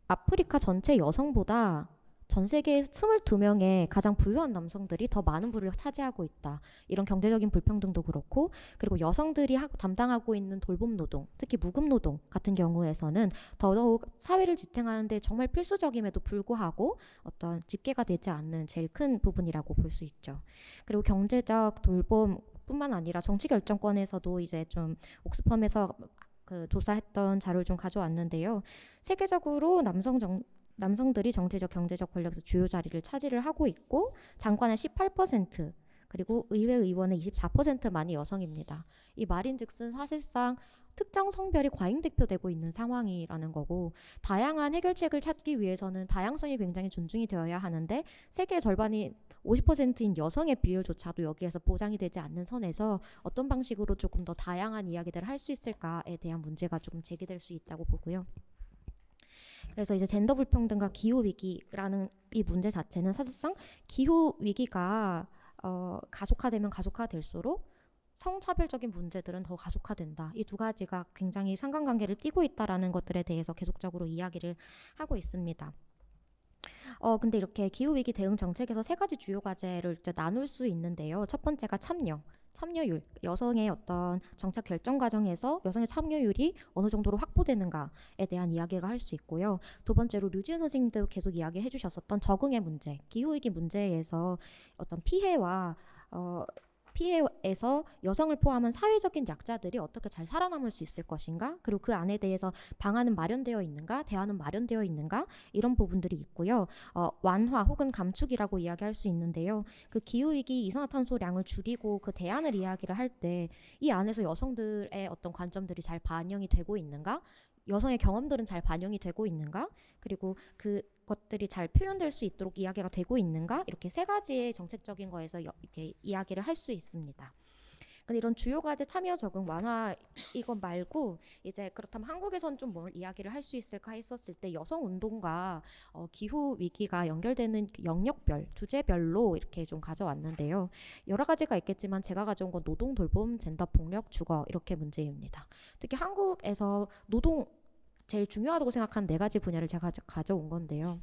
아프리카 전체 여성보다 전 세계 22명의 가장 부유한 남성들이 더 많은 부를 차지하고 있다. 이런 경제적인 불평등도 그렇고, 그리고 여성들이 담당하고 있는 돌봄 노동, 특히 무급 노동 같은 경우에서는 더더욱 사회를 지탱하는 데 정말 필수적임에도 불구하고 어떤 집계가 되지 않는 제일 큰 부분이라고 볼 수 있죠. 그리고 경제적 돌봄 뿐만 아니라 정치 결정권에서도 이제 좀 옥스펌에서 조사했던 자료를 좀 가져왔는데요. 세계적으로 남성들이 정치적, 경제적 권력에서 주요 자리를 차지를 하고 있고, 장관의 18%, 그리고 의회 의원의 24%만이 여성입니다. 이 말인즉슨 사실상 특정 성별이 과잉 대표되고 있는 상황이라는 거고, 다양한 해결책을 찾기 위해서는 다양성이 굉장히 존중이 되어야 하는데, 세계의 절반이 50%인 여성의 비율조차도 여기에서 보장이 되지 않는 선에서 어떤 방식으로 조금 더 다양한 이야기들을 할 수 있을까에 대한 문제가 조금 제기될 수 있다고 보고요. 그래서 이제 젠더 불평등과 기후 위기라는 이 문제 자체는 사실상 기후 위기가 가속화되면 가속화될수록 성차별적인 문제들은 더 가속화된다. 이 두 가지가 굉장히 상관관계를 띠고 있다라는 것들에 대해서 계속적으로 이야기를 하고 있습니다. 근데 이렇게 기후위기 대응 정책에서 세 가지 주요 과제를 이제 나눌 수 있는데요. 첫 번째가 참여율, 여성의 어떤 정책 결정 과정에서 여성의 참여율이 어느 정도로 확보되는가에 대한 이야기를 할 수 있고요. 두 번째로 류지은 선생님도 계속 이야기해 주셨었던 적응의 문제, 기후위기 문제에서 어떤 피해에서 여성을 포함한 사회적인 약자들이 어떻게 잘 살아남을 수 있을 것인가, 그리고 그 안에 대해서 방안은 마련되어 있는가, 대안은 마련되어 있는가, 이런 부분들이 있고요. 완화 혹은 감축이라고 이야기할 수 있는데요. 그 기후위기 이산화탄소량을 줄이고 그 대안을 이야기를 할 때 이 안에서 여성들의 어떤 관점들이 잘 반영이 되고 있는가, 여성의 경험들은 잘 반영이 되고 있는가, 그리고 그것들이 잘 표현될 수 있도록 이야기가 되고 있는가, 이렇게 세 가지의 정책적인 거에서 이렇게 이야기를 할 수 있습니다. 근데 이런 주요 과제 참여 적응 완화 이것 말고 이제 그렇다면 한국에선 좀 뭘 이야기를 할 수 있을까 했었을 때, 여성 운동과 기후 위기가 연결되는 영역별, 주제별로 이렇게 좀 가져왔는데요. 여러 가지가 있겠지만 제가 가져온 건 노동, 돌봄, 젠더, 폭력, 주거, 이렇게 문제입니다. 특히 한국에서 노동 제일 중요하다고 생각하는 네 가지 분야를 제가 가져온 건데요.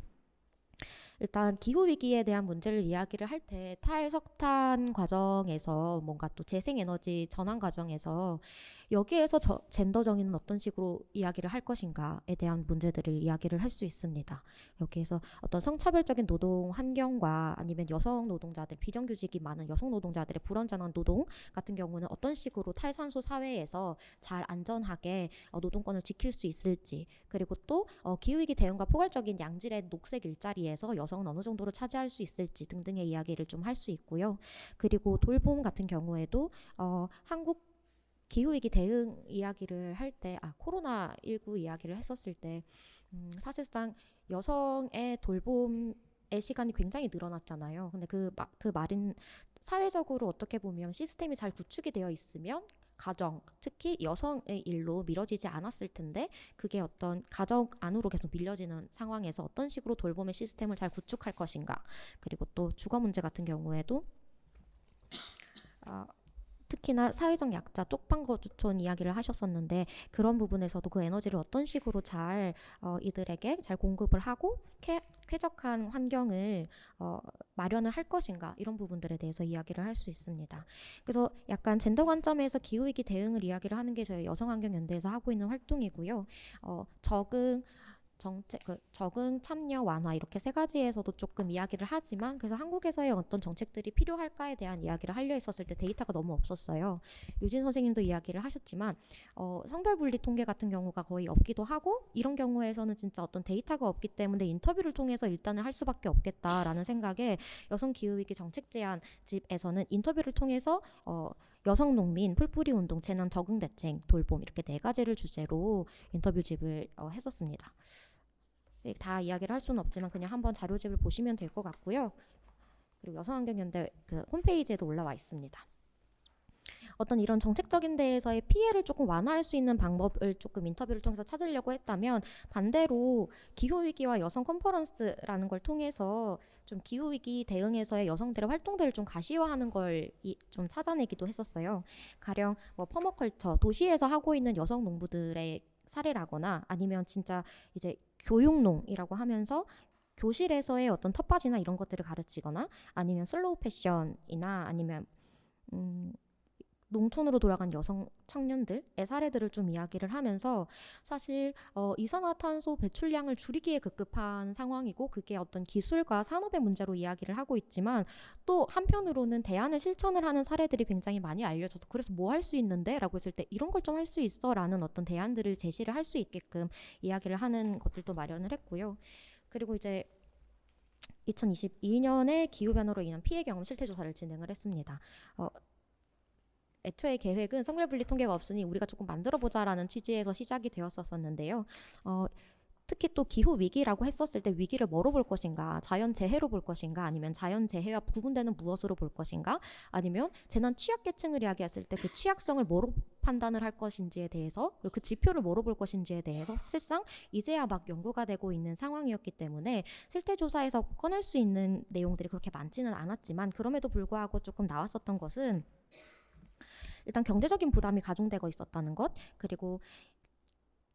일단 기후 위기에 대한 문제를 이야기를 할 때 탈석탄 과정에서 뭔가 또 재생에너지 전환 과정에서 여기에서 젠더 정의는 어떤 식으로 이야기를 할 것인가에 대한 문제들을 이야기를 할 수 있습니다. 여기에서 어떤 성차별적인 노동 환경과 아니면 여성 노동자들, 비정규직이 많은 여성 노동자들의 불안정한 노동 같은 경우는 어떤 식으로 탈산소 사회에서 잘 안전하게 노동권을 지킬 수 있을지, 그리고 또 기후위기 대응과 포괄적인 양질의 녹색 일자리에서 여성은 어느 정도로 차지할 수 있을지 등등의 이야기를 좀 할 수 있고요. 그리고 돌봄 같은 경우에도 한국 기후위기 대응 이야기를 할 때, 코로나19 이야기를 했었을 때, 사실상 여성의 돌봄의 시간이 굉장히 늘어났잖아요. 근데 그 말은 사회적으로 어떻게 보면 시스템이 잘 구축이 되어 있으면 가정, 특히 여성의 일로 미뤄지지 않았을 텐데, 그게 어떤 가정 안으로 계속 밀려지는 상황에서 어떤 식으로 돌봄의 시스템을 잘 구축할 것인가. 그리고 또 주거 문제 같은 경우에도 특히나 사회적 약자, 쪽방거주촌 이야기를 하셨었는데, 그런 부분에서도 그 에너지를 어떤 식으로 잘 이들에게 잘 공급을 하고 쾌적한 환경을 마련을 할 것인가, 이런 부분들에 대해서 이야기를 할 수 있습니다. 그래서 약간 젠더 관점에서 기후위기 대응을 이야기를 하는 게 저희 여성환경연대에서 하고 있는 활동이고요. 적응, 참여, 완화 이렇게 세 가지에서도 조금 이야기를 하지만, 그래서 한국에서의 어떤 정책들이 필요할까에 대한 이야기를 하려 했었을 때 데이터가 너무 없었어요. 유진 선생님도 이야기를 하셨지만 성별 분리 통계 같은 경우가 거의 없기도 하고, 이런 경우에서는 진짜 어떤 데이터가 없기 때문에 인터뷰를 통해서 일단은 할 수밖에 없겠다라는 생각에 여성 기후위기 정책 제안 집에서는 인터뷰를 통해서 여성 농민, 풀뿌리 운동, 재난 적응 대책, 돌봄 이렇게 네 가지를 주제로 인터뷰집을 했었습니다. 네, 다 이야기를 할 수는 없지만 그냥 한번 자료집을 보시면 될 것 같고요. 그리고 여성환경연대 그 홈페이지에도 올라와 있습니다. 어떤 이런 정책적인 데에서의 피해를 조금 완화할 수 있는 방법을 조금 인터뷰를 통해서 찾으려고 했다면, 반대로 기후위기와 여성 컨퍼런스라는 걸 통해서 좀 기후위기 대응에서의 여성들의 활동들을 좀 가시화하는 걸 좀 찾아내기도 했었어요. 가령 뭐 퍼머컬처, 도시에서 하고 있는 여성 농부들의 사례라거나, 아니면 진짜 이제 교육농이라고 하면서 교실에서의 어떤 텃밭이나 이런 것들을 가르치거나, 아니면 슬로우 패션이나 아니면 농촌으로 돌아간 여성 청년들의 사례들을 좀 이야기를 하면서, 사실 이산화탄소 배출량을 줄이기에 급급한 상황이고, 그게 어떤 기술과 산업의 문제로 이야기를 하고 있지만, 또 한편으로는 대안을 실천을 하는 사례들이 굉장히 많이 알려져서, 그래서 뭐 할 수 있는데? 라고 했을 때 이런 걸 좀 할 수 있어 라는 어떤 대안들을 제시를 할 수 있게끔 이야기를 하는 것들도 마련을 했고요. 그리고 이제 2022년에 기후변화로 인한 피해 경험 실태조사를 진행을 했습니다. 애초에 계획은 성별분리 통계가 없으니 우리가 조금 만들어보자라는 취지에서 시작이 되었었는데요. 특히 또 기후 위기라고 했었을 때 위기를 뭐로 볼 것인가, 자연재해로 볼 것인가, 아니면 자연재해와 구분되는 무엇으로 볼 것인가, 아니면 재난 취약계층을 이야기했을 때 그 취약성을 뭐로 판단을 할 것인지에 대해서, 그리고 그 지표를 뭐로 볼 것인지에 대해서 사실상 이제야 막 연구가 되고 있는 상황이었기 때문에 실태조사에서 꺼낼 수 있는 내용들이 그렇게 많지는 않았지만, 그럼에도 불구하고 조금 나왔었던 것은 일단 경제적인 부담이 가중되고 있었다는 것, 그리고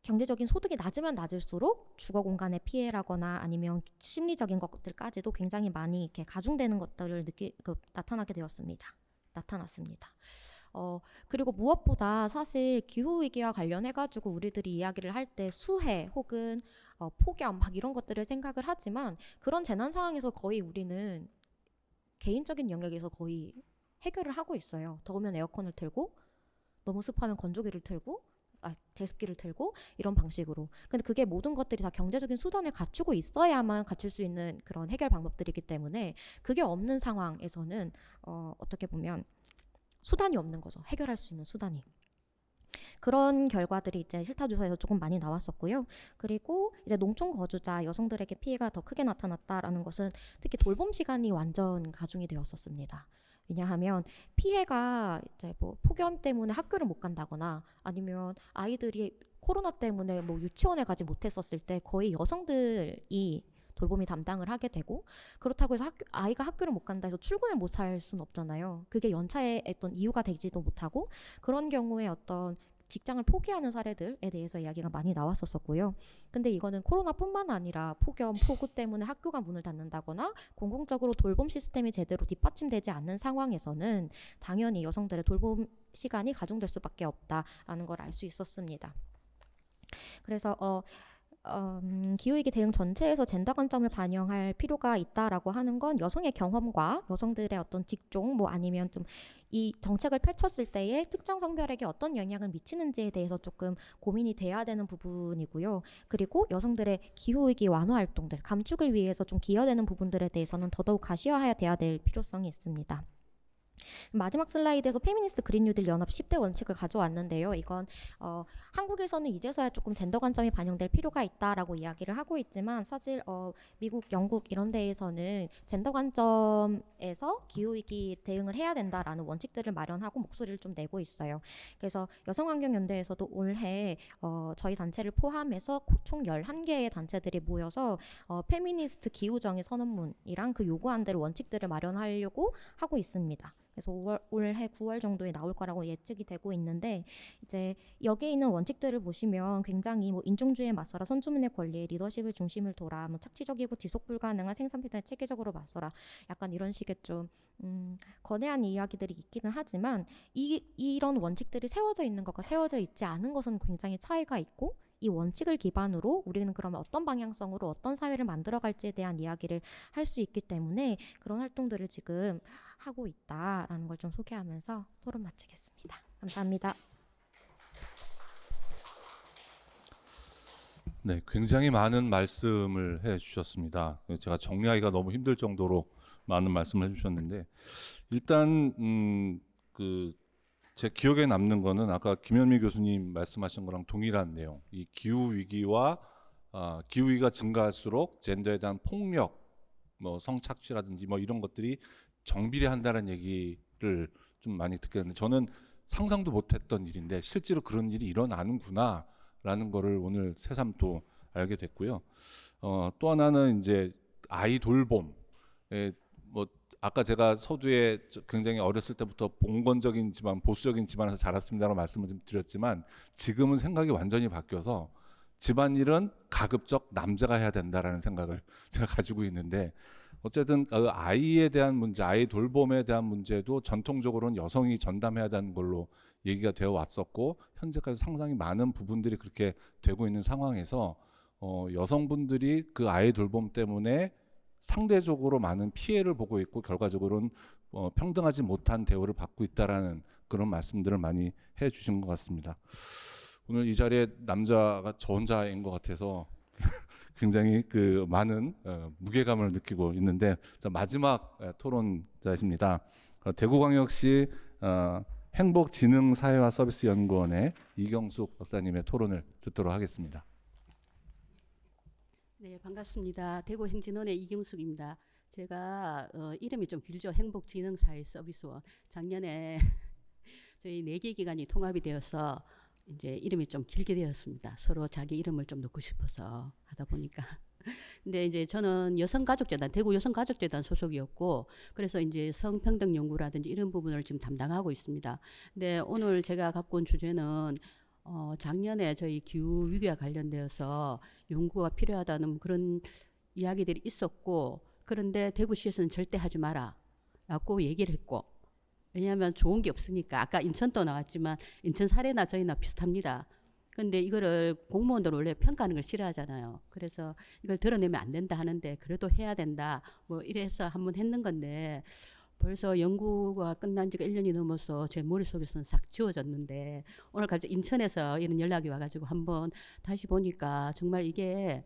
경제적인 소득이 낮으면 낮을수록 주거 공간의 피해라거나 아니면 심리적인 것들까지도 굉장히 많이 이렇게 가중되는 것들을 나타났습니다. 그리고 무엇보다 사실 기후 위기와 관련해 가지고 우리들이 이야기를 할 때 수해 혹은 폭염 막 이런 것들을 생각을 하지만, 그런 재난 상황에서 거의 우리는 개인적인 영역에서 거의 해결을 하고 있어요. 더우면 에어컨을 틀고, 너무 습하면 건조기를 틀고, 제습기를 틀고, 이런 방식으로. 근데 그게 모든 것들이 다 경제적인 수단을 갖추고 있어야만 갖출 수 있는 그런 해결 방법들이기 때문에, 그게 없는 상황에서는 어떻게 보면 수단이 없는 거죠. 해결할 수 있는 수단이. 그런 결과들이 이제 실태조사에서 조금 많이 나왔었고요. 그리고 이제 농촌 거주자 여성들에게 피해가 더 크게 나타났다라는 것은 특히 돌봄 시간이 완전 가중이 되었었습니다. 왜냐하면 피해가 이제 뭐 폭염 때문에 학교를 못 간다거나, 아니면 아이들이 코로나 때문에 뭐 유치원에 가지 못했었을 때 거의 여성들이 돌봄이 담당을 하게 되고, 그렇다고 해서 아이가 학교를 못 간다 해서 출근을 못 할 수는 없잖아요. 그게 연차에 어떤 이유가 되지도 못하고, 그런 경우에 어떤 직장을 포기하는 사례들에 대해서 이야기가 많이 나왔었고요. 근데 이거는 코로나뿐만 아니라 폭염, 폭우 때문에 학교가 문을 닫는다거나 공공적으로 돌봄 시스템이 제대로 뒷받침되지 않는 상황에서는 당연히 여성들의 돌봄 시간이 가중될 수밖에 없다라는 걸 알 수 있었습니다. 그래서 기후위기 대응 전체에서 젠더 관점을 반영할 필요가 있다라고 하는 건 여성의 경험과 여성들의 어떤 직종 뭐 아니면 좀 이 정책을 펼쳤을 때에 특정 성별에게 어떤 영향을 미치는지에 대해서 조금 고민이 돼야 되는 부분이고요. 그리고 여성들의 기후위기 완화 활동들, 감축을 위해서 좀 기여되는 부분들에 대해서는 더더욱 가시화해야 돼야 될 필요성이 있습니다. 마지막 슬라이드에서 페미니스트 그린 뉴딜 연합 10대 원칙을 가져왔는데요. 이건 한국에서는 이제서야 조금 젠더 관점이 반영될 필요가 있다라고 이야기를 하고 있지만 사실 미국, 영국 이런 데에서는 젠더 관점에서 기후위기 대응을 해야 된다라는 원칙들을 마련하고 목소리를 좀 내고 있어요. 그래서 여성환경연대에서도 올해 저희 단체를 포함해서 총 11개의 단체들이 모여서 페미니스트 기후정의 선언문이랑 그 요구안들 원칙들을 마련하려고 하고 있습니다. 그래서 올해 9월 정도에 나올 거라고 예측이 되고 있는데 이제 여기에 있는 원칙들을 보시면 굉장히 뭐 인종주의에 맞서라, 선주민의 권리에 리더십을 중심을 둬라, 뭐 착취적이고 지속 불가능한 생산 패턴에 체계적으로 맞서라, 약간 이런 식의 좀 거대한 이야기들이 있기는 하지만 이런 원칙들이 세워져 있는 것과 세워져 있지 않은 것은 굉장히 차이가 있고 이 원칙을 기반으로 우리는 그러면 어떤 방향성으로 어떤 사회를 만들어갈지에 대한 이야기를 할 수 있기 때문에 그런 활동들을 지금 하고 있다라는 걸 좀 소개하면서 토론 마치겠습니다. 감사합니다. 네, 굉장히 많은 말씀을 해주셨습니다. 제가 정리하기가 너무 힘들 정도로 많은 말씀을 해주셨는데 일단 제 기억에 남는 거는 아까 김현미 교수님 말씀하신 거랑 동일한 내용. 이 기후 위기와 기후 위기가 증가할수록 젠더에 대한 폭력, 뭐 성착취라든지 뭐 이런 것들이 정비례한다는 얘기를 좀 많이 듣게 됐는데 저는 상상도 못했던 일인데 실제로 그런 일이 일어나는구나라는 거를 오늘 새삼 또 알게 됐고요. 또 하나는 이제 아이 돌봄. 뭐 아까 제가 서두에 굉장히 어렸을 때부터 봉건적인 집안, 보수적인 집안에서 자랐습니다라고 말씀을 좀 드렸지만 지금은 생각이 완전히 바뀌어서 집안일은 가급적 남자가 해야 된다라는 생각을 제가 가지고 있는데 어쨌든 그 아이에 대한 문제, 아이 돌봄에 대한 문제도 전통적으로는 여성이 전담해야 되는 걸로 얘기가 되어 왔었고 현재까지 상당히 많은 부분들이 그렇게 되고 있는 상황에서 여성분들이 그 아이 돌봄 때문에 상대적으로 많은 피해를 보고 있고 결과적으로는 평등하지 못한 대우를 받고 있다라는 그런 말씀들을 많이 해주신 것 같습니다. 오늘 이 자리에 남자가 저 혼자인 것 같아서 굉장히 그 많은 무게감을 느끼고 있는데 마지막 토론자이십니다. 대구광역시 행복지능사회화서비스연구원의 이경숙 박사님의 토론을 듣도록 하겠습니다. 네, 반갑습니다. 대구행진원의 이경숙입니다. 제가 이름이 좀 길죠. 행복지능사회서비스원. 작년에 저희 4개 기관이 통합이 되어서 이제 이름이 좀 길게 되었습니다. 서로 자기 이름을 좀 넣고 싶어서 하다 보니까. 근데 이제 저는 여성가족재단, 대구 여성가족재단 소속이었고, 그래서 이제 성평등 연구라든지 이런 부분을 지금 담당하고 있습니다. 근데 오늘 제가 갖고 온 주제는 작년에 저희 기후 위기와 관련되어서 연구가 필요하다는 그런 이야기들이 있었고, 그런데 대구시에서는 절대 하지 마라 라고 얘기를 했고, 왜냐하면 좋은 게 없으니까. 아까 인천도 나왔지만 인천 사례나 저희나 비슷합니다. 근데 이거를 공무원들 원래 평가하는 걸 싫어하잖아요. 그래서 이걸 드러내면 안 된다 하는데 그래도 해야 된다 뭐 이래서 한번 했는 건데 벌써 연구가 끝난 지가 1년이 넘어서 제 머릿속에서는 싹 지워졌는데 오늘 갑자기 인천에서 이런 연락이 와가지고 한번 다시 보니까 정말 이게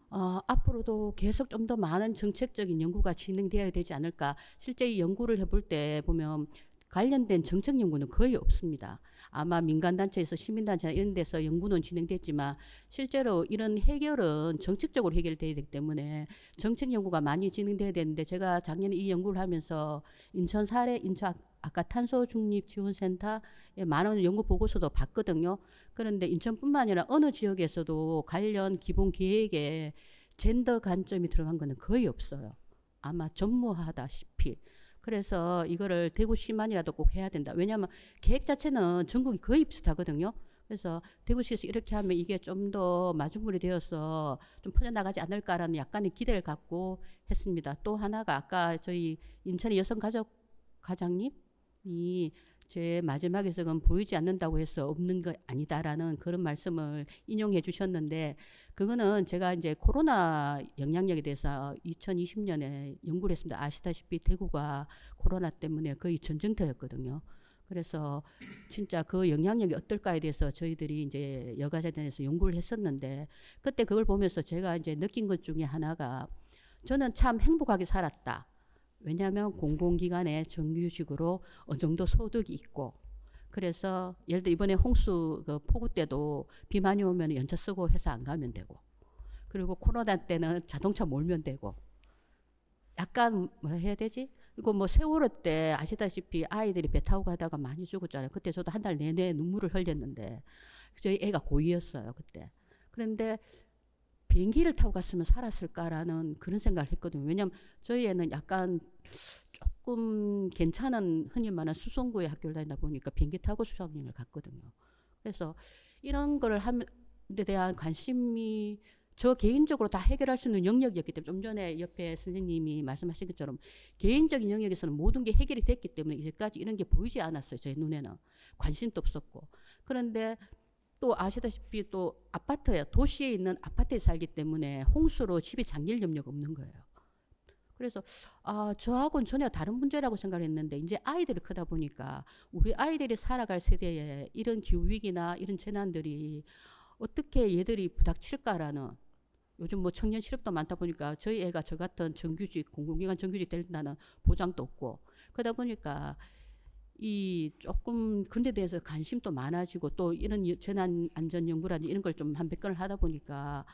앞으로도 계속 좀 더 많은 정책적인 연구가 진행되어야 되지 않을까. 실제 이 연구를 해볼 때 보면 관련된 정책 연구는 거의 없습니다. 아마 민간단체에서 시민단체나 이런 데서 연구는 진행됐지만 실제로 이런 해결은 정책적으로 해결돼야 되기 때문에 정책 연구가 많이 진행돼야 되는데 제가 작년에 이 연구를 하면서 인천 사례, 인천 아까 탄소중립지원센터에 많은 연구 보고서도 봤거든요. 그런데 인천뿐만 아니라 어느 지역에서도 관련 기본 계획에 젠더 관점이 들어간 거는 거의 없어요. 아마 전무하다시피. 그래서 이거를 대구시만이라도 꼭 해야 된다. 왜냐하면 계획 자체는 전국이 거의 비슷하거든요. 그래서 대구시에서 이렇게 하면 이게 좀 더 마중물이 되어서 좀 퍼져나가지 않을까라는 약간의 기대를 갖고 했습니다. 또 하나가 아까 저희 인천의 여성가족과장님이 제 마지막에서는 보이지 않는다고 해서 없는 거 아니다라는 그런 말씀을 인용해 주셨는데, 그거는 제가 이제 코로나 영향력에 대해서 2020년에 연구를 했습니다. 아시다시피 대구가 코로나 때문에 거의 전쟁터였거든요. 그래서 진짜 그 영향력이 어떨까에 대해서 저희들이 이제 여가재단에서 연구를 했었는데, 그때 그걸 보면서 제가 이제 느낀 것 중에 하나가, 저는 참 행복하게 살았다. 왜냐하면 공공기관에 정규직으로 어느 정도 소득이 있고, 그래서 예를 들어 이번에 홍수 그 폭우 때도 비 많이 오면 연차 쓰고 회사 안 가면 되고, 그리고 코로나 때는 자동차 몰면 되고, 약간 뭐라 해야 되지? 그리고 뭐 세월호 때 아시다시피 아이들이 배 타고 가다가 많이 죽었잖아요. 그때 저도 한 달 내내 눈물을 흘렸는데, 저희 애가 고2였어요 그때. 그런데 비행기를 타고 갔으면 살았을까라는 그런 생각을 했거든요. 왜냐하면 저희 애는 약간 조금 괜찮은 흔히 말하는 수송구에 학교를 다니다 보니까 비행기 타고 수학여행을 갔거든요. 그래서 이런 거를 하는 데 대한 관심이 저 개인적으로 다 해결할 수 있는 영역이었기 때문에, 좀 전에 옆에 선생님이 말씀하신 것처럼 개인적인 영역에서는 모든 게 해결이 됐기 때문에 이제까지 이런 게 보이지 않았어요. 제 눈에는 관심도 없었고. 그런데 또 아시다시피 또 아파트에, 도시에 있는 아파트에 살기 때문에 홍수로 집이 잠길 염려가 없는 거예요. 그래서 저하고는 전혀 다른 문제라고 생각을 했는데, 이제 아이들이 크다 보니까 우리 아이들이 살아갈 세대에 이런 기후위기나 이런 재난들이 어떻게 얘들이 부닥칠까라는, 요즘 뭐 청년 실업도 많다 보니까 저희 애가 저 같은 정규직, 공공기관 정규직 된다는 보장도 없고, 그러다 보니까 이 조금 근데 대해서 관심도 많아지고, 또 이런 재난 안전 연구라든지 이런 걸 좀 한 100건을 하다 보니까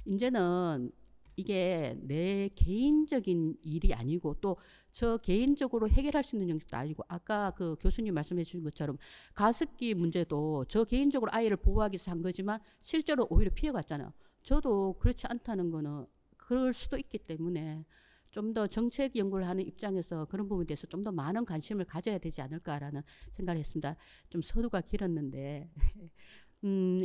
이제는 이게 내 개인적인 일이 아니고 또 저 개인적으로 해결할 수 있는 영역도 아니고, 아까 그 교수님 말씀해 주신 것처럼 가습기 문제도 저 개인적으로 아이를 보호하기 위해서 한 거지만 실제로 오히려 피해갔잖아요. 저도 그렇지 않다는 거는 그럴 수도 있기 때문에 좀 더 정책 연구를 하는 입장에서 그런 부분에 대해서 좀 더 많은 관심을 가져야 되지 않을까라는 생각을 했습니다. 좀 서두가 길었는데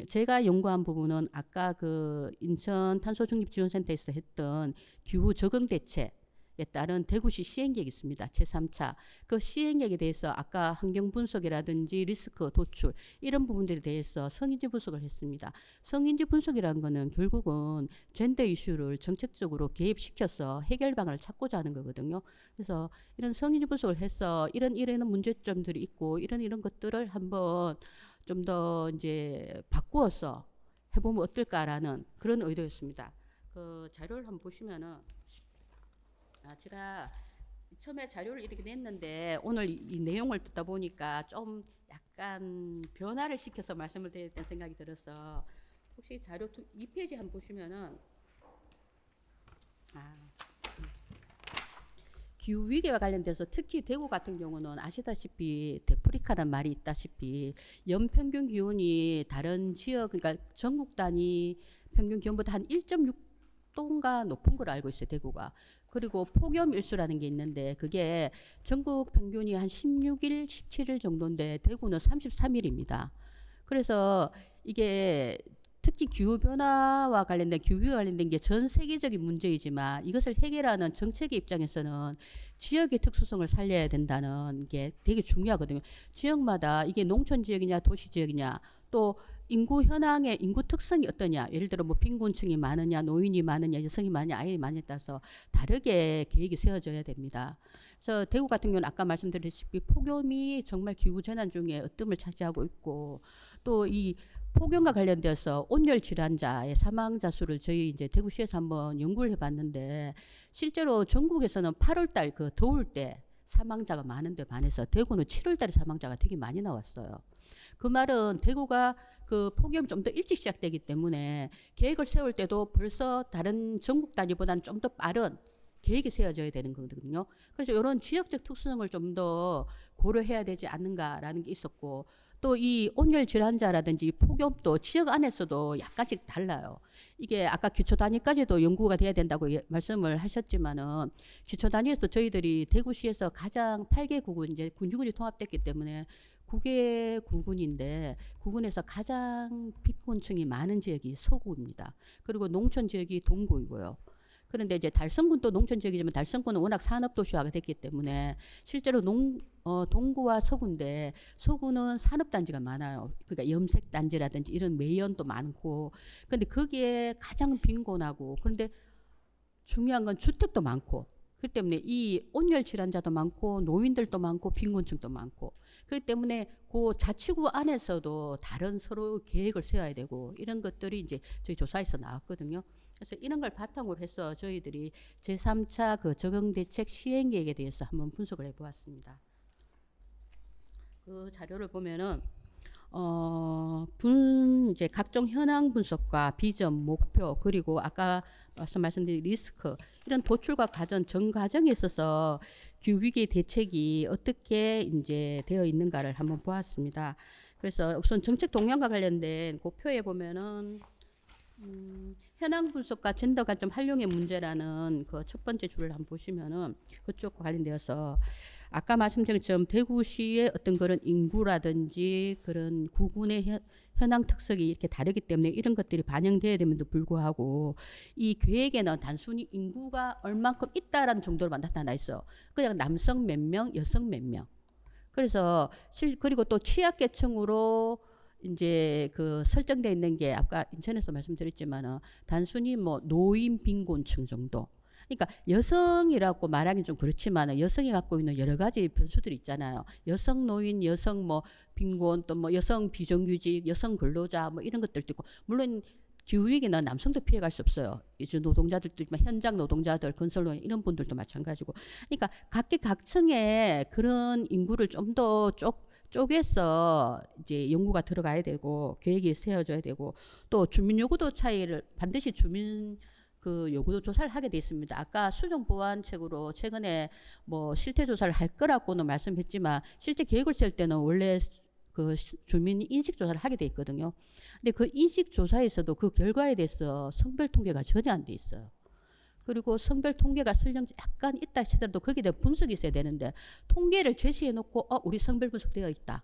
제가 연구한 부분은 아까 그 인천 탄소중립지원센터에서 했던 기후 적응 대책에 따른 대구시 시행계획이 있습니다. 제3차. 그 시행계획에 대해서 아까 환경 분석이라든지 리스크 도출 이런 부분들에 대해서 성인지 분석을 했습니다. 성인지 분석이라는 거는 결국은 젠더 이슈를 정책적으로 개입시켜서 해결 방안을 찾고자 하는 거거든요. 그래서 이런 성인지 분석을 해서 이런 문제점들이 있고 이런 것들을 한번 좀 더 이제 바꾸어서 해보면 어떨까라는 그런 의도였습니다. 그 자료를 한번 보시면은, 제가 처음에 자료를 이렇게 냈는데 오늘 이 내용을 듣다 보니까 좀 약간 변화를 시켜서 말씀을 드렸다는 생각이 들어서, 혹시 자료 2페이지 한번 보시면은 기후위기와 관련돼서 특히 대구 같은 경우는 아시다시피 데프리카라는 말이 있다시피 연평균 기온이 다른 지역, 그러니까 전국 단위 평균 기온보다 한 1.6도인가 높은 걸 알고 있어요, 대구가. 그리고 폭염일수라는 게 있는데 그게 전국 평균이 한 16일, 17일 정도인데 대구는 33일입니다. 그래서 이게 특히 기후변화와 관련된, 기후위기와 관련된 게 전 세계적인 문제이지만 이것을 해결하는 정책의 입장에서는 지역의 특수성을 살려야 된다는 게 되게 중요하거든요. 지역마다 이게 농촌 지역이냐 도시 지역이냐, 또 인구 현황의 인구 특성이 어떠냐, 예를 들어 뭐 빈곤층이 많으냐, 노인이 많으냐, 여성이 많으냐, 아이이 많으냐에 따라서 다르게 계획이 세워져야 됩니다. 그래서 대구 같은 경우는 아까 말씀드렸다시피 폭염이 정말 기후재난 중에 어뜸을 차지하고 있고, 또 이 폭염과 관련돼서 온열 질환자의 사망자 수를 저희 이제 대구시에서 한번 연구를 해봤는데, 실제로 전국에서는 8월달 그 더울 때 사망자가 많은데 반해서 대구는 7월달에 사망자가 되게 많이 나왔어요. 그 말은 대구가 그 폭염이 좀 더 일찍 시작되기 때문에 계획을 세울 때도 벌써 다른 전국 단위보다는 좀 더 빠른 계획이 세워져야 되는 거거든요. 그래서 이런 지역적 특수성을 좀 더 고려해야 되지 않는가라는 게 있었고, 또 이 온열 질환자라든지 폭염도 지역 안에서도 약간씩 달라요. 이게 아까 기초 단위까지도 연구가 돼야 된다고 말씀을 하셨지만은, 기초 단위에서 저희들이 대구시에서 가장 8개 구군 이제 군주군이 통합됐기 때문에 9개 구군인데 구군에서 가장 빈곤층이 많은 지역이 서구입니다. 그리고 농촌 지역이 동구이고요. 그런데 이제 달성군도 농촌 지역이지만 달성군은 워낙 산업도시화가 됐기 때문에 실제로 동구와 서구인데 서구는 산업단지가 많아요. 그러니까 염색단지라든지 이런 매연도 많고, 근데 거기에 가장 빈곤하고, 그런데 중요한 건 주택도 많고, 그렇기 때문에 이 온열 질환자도 많고 노인들도 많고 빈곤층도 많고, 그렇기 때문에 그 자치구 안에서도 다른 서로 계획을 세워야 되고 이런 것들이 이제 저희 조사에서 나왔거든요. 그래서 이런 걸 바탕으로 해서 저희들이 제3차 그 적응대책 시행계획에 대해서 한번 분석을 해보았습니다. 그 자료를 보면은 이제 각종 현황 분석과 비전, 목표, 그리고 아까 말씀드린 리스크, 이런 도출과 과정, 전 과정에 있어서 기후위기 대책이 어떻게 이제 되어 있는가를 한번 보았습니다. 그래서 우선 정책 동향과 관련된 그 표에 보면은 현황 분석과 젠더 관점 활용의 문제라는 그 첫 번째 줄을 한번 보시면은 그쪽과 관련되어서 아까 말씀드린 것처럼 대구시의 어떤 그런 인구라든지 그런 구군의 현황 특성이 이렇게 다르기 때문에 이런 것들이 반영돼야 됨에도 불구하고 이 계획에는 단순히 인구가 얼만큼 있다라는 정도로만 나타나 있어. 그냥 남성 몇 명, 여성 몇 명. 그래서 그리고 또 취약계층으로 이제 그 설정되어 있는 게 아까 인천에서 말씀드렸지만은 단순히 뭐 노인 빈곤층 정도. 그러니까 여성이라고 말하기 좀 그렇지만은 여성이 갖고 있는 여러 가지 변수들이 있잖아요. 여성 노인, 여성 뭐 빈곤, 또 뭐 여성 비정규직, 여성 근로자 뭐 이런 것들도 있고, 물론 기후위기는 남성도 피해갈 수 없어요. 이제 노동자들도 있지만 현장 노동자들, 건설노 이런 분들도 마찬가지고. 그러니까 각계각층의 그런 인구를 좀 더 쪼개서 이제 연구가 들어가야 되고 계획이 세워져야 되고, 또 주민 요구도 차이를 반드시 주민 그 요구도 조사를 하게 돼 있습니다. 아까 수정 보완책으로 최근에 뭐 실태 조사를 할 거라고는 말씀했지만 실제 계획을 세울 때는 원래 그 주민 인식 조사를 하게 돼 있거든요. 근데 그 인식 조사에서도 그 결과에 대해서 성별 통계가 전혀 안 돼 있어요. 그리고 성별 통계가 설령 약간 있다 하더라도 거기에 대한 분석이 있어야 되는데 통계를 제시해 놓고 우리 성별 분석되어 있다.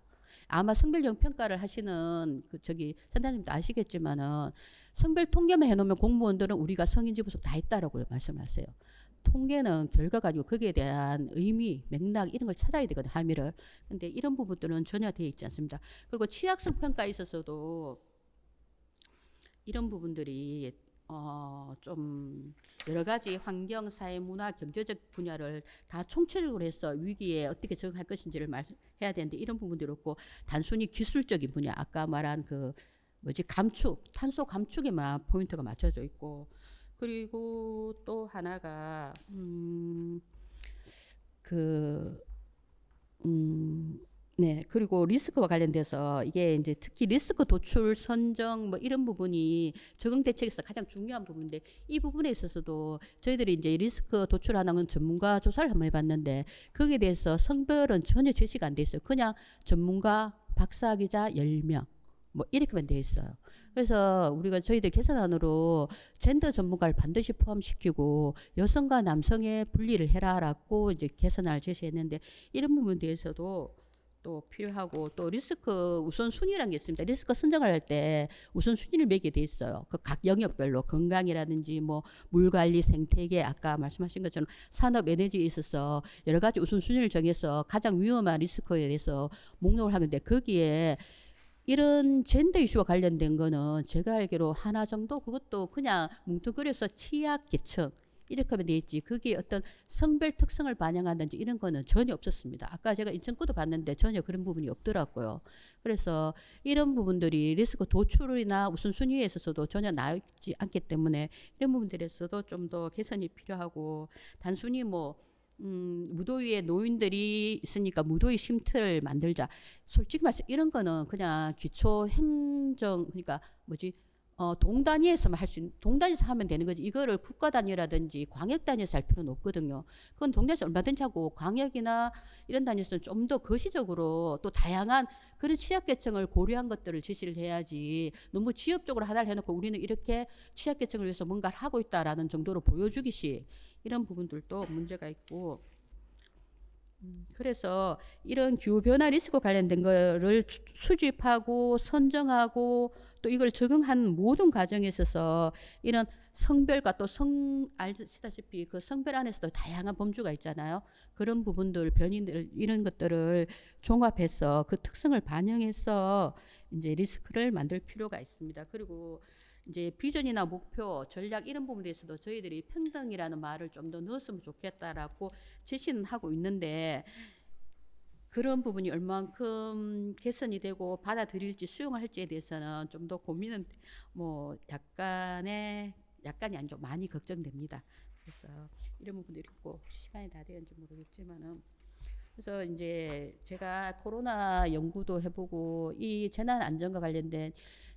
아마 성별형 평가를 하시는 그 저기 선생님도 아시겠지만은 성별 통계만 해놓으면 공무원들은 우리가 성인지 분석 다 했다라고 말씀하세요. 통계는 결과가 아니고 거기에 대한 의미, 맥락 이런 걸 찾아야 되거든요. 함의를. 근데 이런 부분들은 전혀 되어 있지 않습니다. 그리고 취약성 평가에 있어서도 이런 부분들이 좀 여러 가지 환경, 사회, 문화, 경제적 분야를 다 총체적으로 해서 위기에 어떻게 적응할 것인지를 해야 되는데 이런 부분들이 없고 단순히 기술적인 분야, 아까 말한 그 감축, 탄소 감축에만 포인트가 맞춰져 있고, 그리고 또 하나가 네, 그리고 리스크와 관련돼서 이게 이제 특히 리스크 도출 선정 뭐 이런 부분이 적응 대책에서 가장 중요한 부분인데, 이 부분에 있어서도 저희들이 이제 리스크 도출하는 전문가 조사를 한번 해봤는데 거기에 대해서 성별은 전혀 제시가 안 돼 있어요. 그냥 전문가 박사 기자 10명 뭐 이렇게만 돼 있어요. 그래서 우리가 저희들 개선안으로 젠더 전문가를 반드시 포함시키고 여성과 남성의 분리를 해라라고 이제 개선안을 제시했는데 이런 부분에 대해서도 또 필요하고, 또 리스크 우선순위라는 게 있습니다. 리스크 선정을 할 때 우선순위를 매기게 돼 있어요. 그 각 영역별로 건강이라든지 뭐 물관리, 생태계, 아까 말씀하신 것처럼 산업, 에너지에 있어서 여러 가지 우선순위를 정해서 가장 위험한 리스크에 대해서 목록을 하는데 거기에 이런 젠더 이슈와 관련된 거는 제가 알기로 하나 정도, 그것도 그냥 뭉뚱그려서 취약계층 이렇게 하면 돼 있지 그게 어떤 성별 특성을 반영하는지 이런 거는 전혀 없었습니다. 아까 제가 인천 거도 봤는데 전혀 그런 부분이 없더라고요. 그래서 이런 부분들이 리스크 도출이나 우선순위에 있어서도 전혀 나있지 않기 때문에 이런 부분들에서도 좀 더 개선이 필요하고, 단순히 뭐 무더위에 노인들이 있으니까 무더위 쉼터를 만들자, 솔직히 말해서 이런 거는 그냥 기초 행정, 그러니까 동 단위에서만 할 수 있는, 동 단위에서 하면 되는 거지 이거를 국가 단위라든지 광역 단위에서 할 필요는 없거든요. 그건 동네에서 얼마든지 하고 광역이나 이런 단위에서는 좀 더 거시적으로 또 다양한 그런 취약계층을 고려한 것들을 제시를 해야지, 너무 지역적으로 하나를 해놓고 우리는 이렇게 취약계층을 위해서 뭔가를 하고 있다라는 정도로 보여주기식 이런 부분들도 문제가 있고, 그래서 이런 기후 변화 리스크 관련된 거를 수집하고 선정하고 또 이걸 적용한 모든 과정에 있어서 이런 성별과 또 아시다시피 그 성별 안에서도 다양한 범주가 있잖아요. 그런 부분들, 변이들 이런 것들을 종합해서 그 특성을 반영해서 이제 리스크를 만들 필요가 있습니다. 그리고 이제 비전이나 목표, 전략 이런 부분에서도 저희들이 평등이라는 말을 좀 더 넣었으면 좋겠다라고 제시는 하고 있는데 그런 부분이 얼만큼 개선이 되고 받아들일지 수용할지에 대해서는 좀 더 고민은 뭐 약간이 아니죠. 많이 걱정됩니다. 그래서 이런 부분들이 있고 시간이 다 되었는지 모르겠지만은 그래서 이제 제가 코로나 연구도 해보고 이 재난 안전과 관련된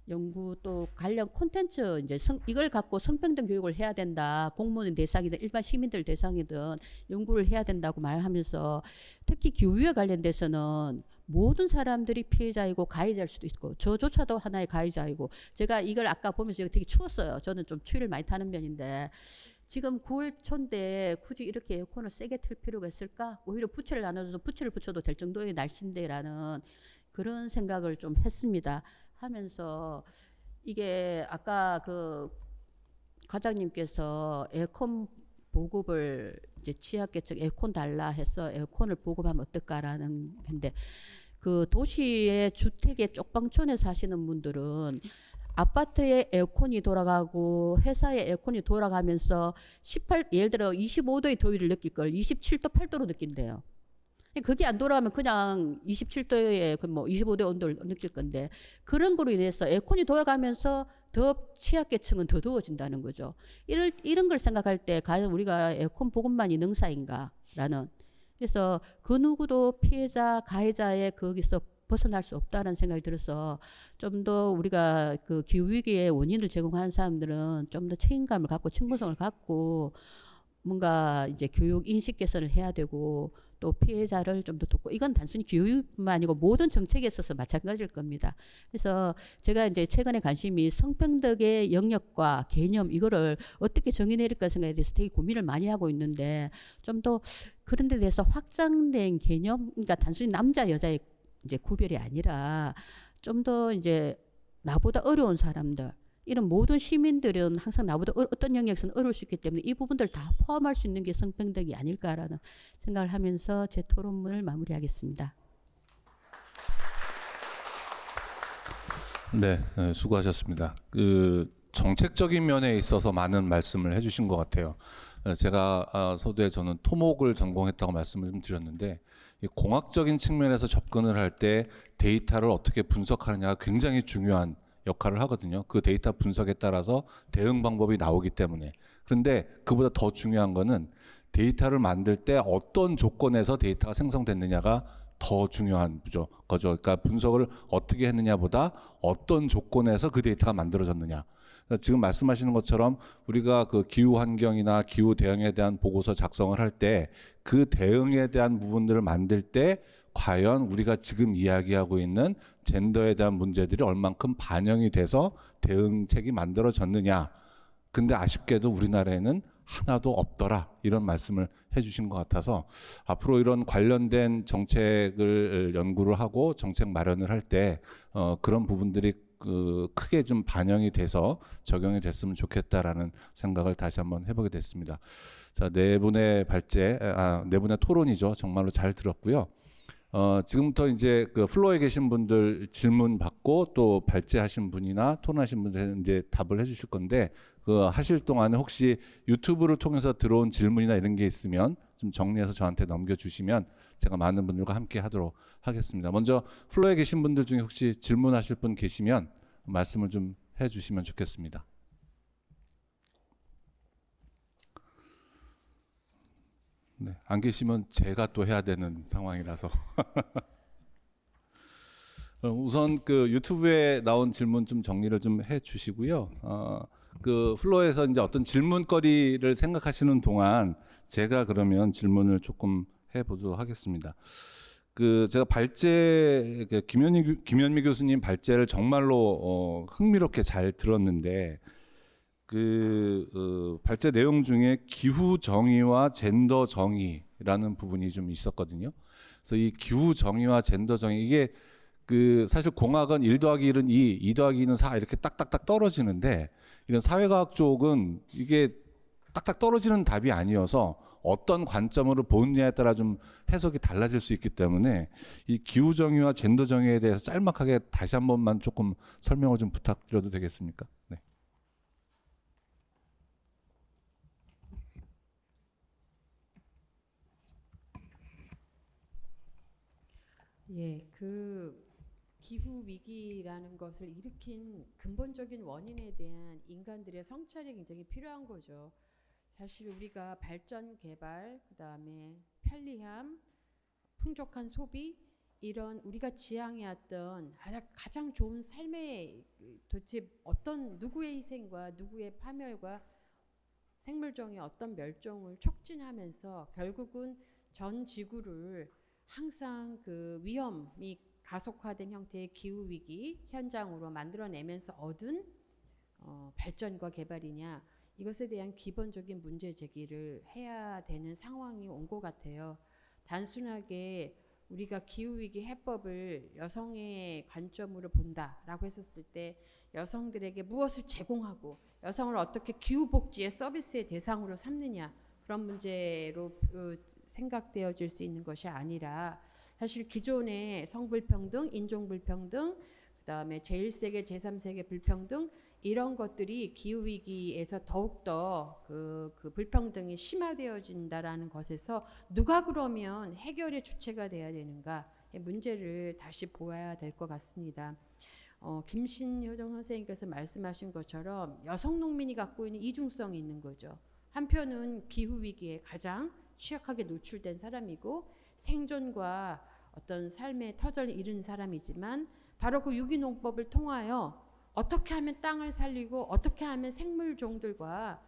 연구 또 관련 콘텐츠 이제 이걸 갖고 성평등 교육을 해야 된다. 공무원 대상이든 일반 시민들 대상이든 연구를 해야 된다고 말하면서 특히 기후위에 관련돼서는 모든 사람들이 피해자이고 가해자일 수도 있고 저조차도 하나의 가해자이고 제가 이걸 아까 보면서 되게 추웠어요. 저는 좀 추위를 많이 타는 편인데 지금 9월 초인데 굳이 이렇게 에어컨을 세게 틀 필요가 있을까? 오히려 부채를 나눠줘서 부채를 붙여도 될 정도의 날씨인데라는 그런 생각을 좀 했습니다. 하면서 이게 아까 그 과장님께서 에어컨 보급을 이제 취약계층 에어컨 달라 해서 에어컨을 보급하면 어떨까라는 건데 그 도시의 주택의 쪽방촌에 사시는 분들은 아파트에 에어컨이 돌아가고 회사에 에어컨이 돌아가면서 예를 들어 25도의 더위를 느낄 걸 27도 8도로 느낀대요. 그게 안 돌아가면 그냥 27도에 그 뭐 25도 온도를 느낄 건데 그런 거로 인해서 에어컨이 돌아가면서 더 취약계층은 더 더워진다는 거죠. 이런 걸 생각할 때 과연 우리가 에어컨 보급만이 능사인가라는 그래서 그 누구도 피해자 가해자의 거기서 벗어날 수 없다는 생각이 들어서 좀 더 우리가 그 기후위기의 원인을 제공하는 사람들은 좀 더 책임감을 갖고 책무성을 갖고 뭔가 이제 교육 인식 개선을 해야 되고 또 피해자를 좀 더 돕고 이건 단순히 기후위기뿐만 아니고 모든 정책에 있어서 마찬가지일 겁니다. 그래서 제가 이제 최근에 관심이 성평등의 영역과 개념 이거를 어떻게 정의 내릴까 생각에 대해서 되게 고민을 많이 하고 있는데 좀 더 그런 데 대해서 확장된 개념 그러니까 단순히 남자 여자의 이제 구별이 아니라 좀 더 이제 나보다 어려운 사람들 이런 모든 시민들은 항상 나보다 어떤 영역에서는 어려울 수 있기 때문에 이 부분들 다 포함할 수 있는 게 성평등이 아닐까라는 생각을 하면서 제 토론문을 마무리하겠습니다. 네, 수고하셨습니다. 그 정책적인 면에 있어서 많은 말씀을 해주신 것 같아요. 제가 서두에 저는 토목을 전공했다고 말씀을 좀 드렸는데 이 공학적인 측면에서 접근을 할 때 데이터를 어떻게 분석하느냐가 굉장히 중요한 역할을 하거든요. 그 데이터 분석에 따라서 대응 방법이 나오기 때문에. 그런데 그보다 더 중요한 거는 데이터를 만들 때 어떤 조건에서 데이터가 생성됐느냐가 더 중요한 거죠. 그러니까 분석을 어떻게 했느냐보다 어떤 조건에서 그 데이터가 만들어졌느냐. 지금 말씀하시는 것처럼 우리가 그 기후 환경이나 기후 대응에 대한 보고서 작성을 할 때 그 대응에 대한 부분들을 만들 때 과연 우리가 지금 이야기하고 있는 젠더에 대한 문제들이 얼만큼 반영이 돼서 대응책이 만들어졌느냐. 근데 아쉽게도 우리나라에는 하나도 없더라. 이런 말씀을 해주신 것 같아서 앞으로 이런 관련된 정책을 연구를 하고 정책 마련을 할 때 그런 부분들이 크게 좀 반영이 돼서 적용이 됐으면 좋겠다라는 생각을 다시 한번 해보게 됐습니다. 자, 네 분의 토론이죠. 정말로 잘 들었고요. 지금부터 이제 그 플로어에 계신 분들 질문 받고 또 발제하신 분이나 토론하신 분들 이제 답을 해주실 건데 그 하실 동안에 혹시 유튜브를 통해서 들어온 질문이나 이런 게 있으면 좀 정리해서 저한테 넘겨주시면 제가 많은 분들과 함께 하도록 하겠습니다. 먼저 플로어에 계신 분들 중에 혹시 질문하실 분 계시면 말씀을 좀 해주시면 좋겠습니다. 네, 안 계시면 제가 또 해야 되는 상황이라서 우선 그 유튜브에 나온 질문 좀 정리를 좀 해주시고요. 그 플로어에서 이제 어떤 질문거리를 생각하시는 동안 제가 그러면 질문을 조금 해보도록 하겠습니다. 그 제가 발제 김현미 교수님 발제를 정말로 흥미롭게 잘 들었는데 발제 내용 중에 기후 정의와 젠더 정의라는 부분이 좀 있었거든요. 그래서 이 기후 정의와 젠더 정의 이게 사실 공학은 1 더하기 1은 2 더하기 2는 4 이렇게 딱딱딱 떨어지는데 이런 사회과학 쪽은 이게 딱딱 떨어지는 답이 아니어서 어떤 관점으로 보느냐에 따라 좀 해석이 달라질 수 있기 때문에 이 기후 정의와 젠더 정의에 대해서 짤막하게 다시 한 번만 조금 설명을 좀 부탁드려도 되겠습니까? 네. 예, 그 기후 위기라는 것을 일으킨 근본적인 원인에 대한 인간들의 성찰이 굉장히 필요한 거죠. 사실 우리가 발전, 개발, 그다음에 편리함, 풍족한 소비 이런 우리가 지향해왔던 가장 좋은 삶의 도대체 어떤 누구의 희생과 누구의 파멸과 생물종의 어떤 멸종을 촉진하면서 결국은 전 지구를 항상 그 위험이 가속화된 형태의 기후 위기 현장으로 만들어내면서 얻은 발전과 개발이냐 이것에 대한 기본적인 문제 제기를 해야 되는 상황이 온 것 같아요. 단순하게 우리가 기후위기 해법을 여성의 관점으로 본다라고 했었을 때 여성들에게 무엇을 제공하고 여성을 어떻게 기후복지의 서비스의 대상으로 삼느냐 그런 문제로 생각되어질 수 있는 것이 아니라 사실 기존의 성불평등, 인종불평등, 그다음에 제1세계, 제3세계 불평등 이런 것들이 기후위기에서 더욱더 그 불평등이 심화되어진다라는 것에서 누가 그러면 해결의 주체가 돼야 되는가의 문제를 다시 보아야 될 것 같습니다. 김신효정 선생님께서 말씀하신 것처럼 여성 농민이 갖고 있는 이중성이 있는 거죠. 한편은 기후위기에 가장 취약하게 노출된 사람이고 생존과 어떤 삶의 터전을 잃은 사람이지만 바로 그 유기농법을 통하여 어떻게 하면 땅을 살리고 어떻게 하면 생물종들과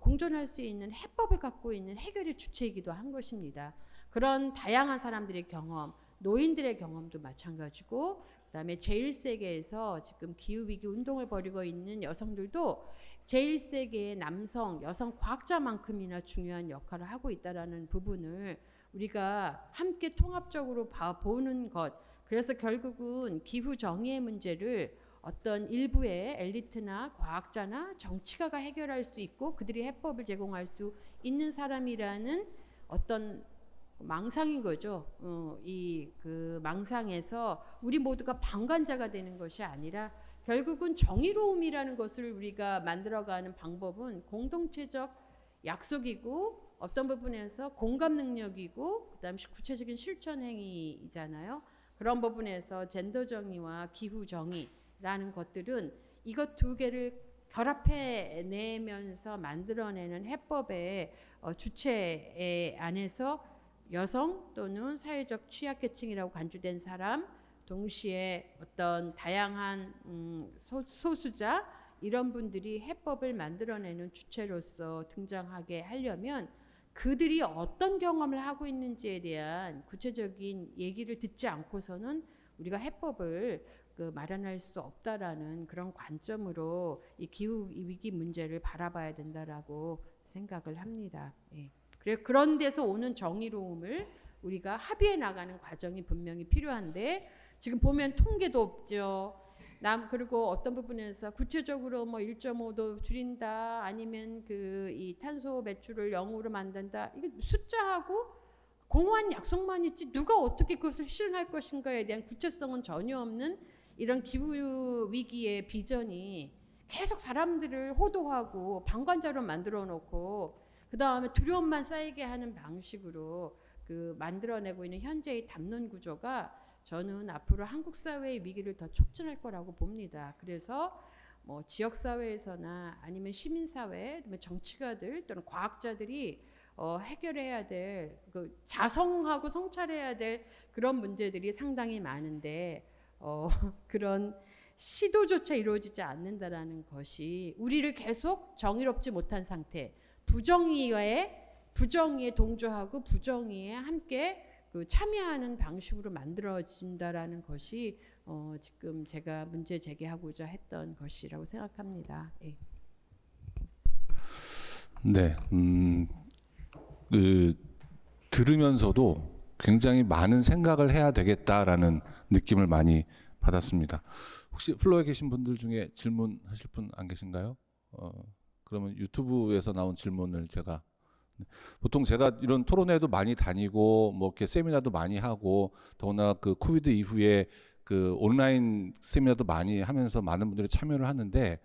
공존할 수 있는 해법을 갖고 있는 해결의 주체이기도 한 것입니다. 그런 다양한 사람들의 경험, 노인들의 경험도 마찬가지고 그다음에 제1세계에서 지금 기후위기 운동을 벌이고 있는 여성들도 제1세계의 남성, 여성 과학자만큼이나 중요한 역할을 하고 있다는 부분을 우리가 함께 통합적으로 보는 것. 그래서 결국은 기후 정의의 문제를 어떤 일부의 엘리트나 과학자나 정치가가 해결할 수 있고 그들이 해법을 제공할 수 있는 사람이라는 어떤 망상인 거죠. 이 망상에서 우리 모두가 방관자가 되는 것이 아니라 결국은 정의로움이라는 것을 우리가 만들어가는 방법은 공동체적 약속이고 어떤 부분에서 공감 능력이고 그다음에 구체적인 실천 행위이잖아요. 그런 부분에서 젠더 정의와 기후 정의라는 것들은 이것 두 개를 결합해내면서 만들어내는 해법의 주체 안에서 여성 또는 사회적 취약계층이라고 간주된 사람, 동시에 어떤 다양한 소수자 이런 분들이 해법을 만들어내는 주체로서 등장하게 하려면 그들이 어떤 경험을 하고 있는지에 대한 구체적인 얘기를 듣지 않고서는 우리가 해법을 마련할 수 없다라는 그런 관점으로 이 기후 위기 문제를 바라봐야 된다라고 생각을 합니다. 예. 그런 데서 오는 정의로움을 우리가 합의해 나가는 과정이 분명히 필요한데 지금 보면 통계도 없죠. 그리고 어떤 부분에서 구체적으로 1.5도 줄인다 아니면 이 탄소 배출을 0으로 만든다 이게 숫자하고 공허한 약속만 있지 누가 어떻게 그것을 실현할 것인가에 대한 구체성은 전혀 없는 이런 기후 위기의 비전이 계속 사람들을 호도하고 방관자로 만들어 놓고 그 다음에 두려움만 쌓이게 하는 방식으로 만들어내고 있는 현재의 담론 구조가 저는 앞으로 한국 사회의 위기를 더 촉진할 거라고 봅니다. 그래서 지역 사회에서나 아니면 시민 사회, 정치가들 또는 과학자들이 해결해야 될 자성하고 성찰해야 될 그런 문제들이 상당히 많은데 그런 시도조차 이루어지지 않는다라는 것이 우리를 계속 정의롭지 못한 상태, 부정의에 동조하고 부정의에 함께 참여하는 방식으로 만들어진다라는 것이 지금 제가 문제 제기하고자 했던 것이라고 생각합니다. 예. 네, 그 들으면서도 굉장히 많은 생각을 해야 되겠다라는 느낌을 많이 받았습니다. 혹시 플로어에 계신 분들 중에 질문하실 분 안 계신가요? 그러면 유튜브에서 나온 질문을 제가 보통 제가 이런 토론회도 많이 다니고 뭐 이렇게 세미나도 많이 하고 더구나 그 코비드 이후에 그 온라인 세미나도 많이 하면서 많은 분들이 참여를 하는데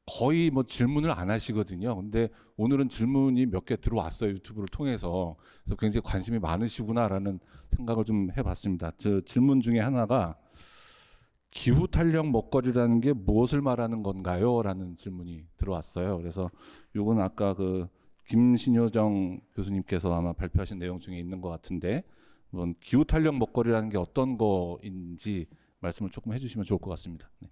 거의 뭐 질문을 안 하시거든요. 근데 오늘은 질문이 몇 개 들어왔어요. 유튜브를 통해서. 그래서 굉장히 관심이 많으시구나라는 생각을 좀 해봤습니다. 저 질문 중에 하나가 기후 탄력 먹거리라는 게 무엇을 말하는 건가요? 라는 질문이 들어왔어요. 그래서 요건 아까 그 김신효정 교수님께서 아마 발표하신 내용 중에 있는 것 같은데 기후 탄력 먹거리라는 게 어떤 거인지 말씀을 조금 해주시면 좋을 것 같습니다. 네.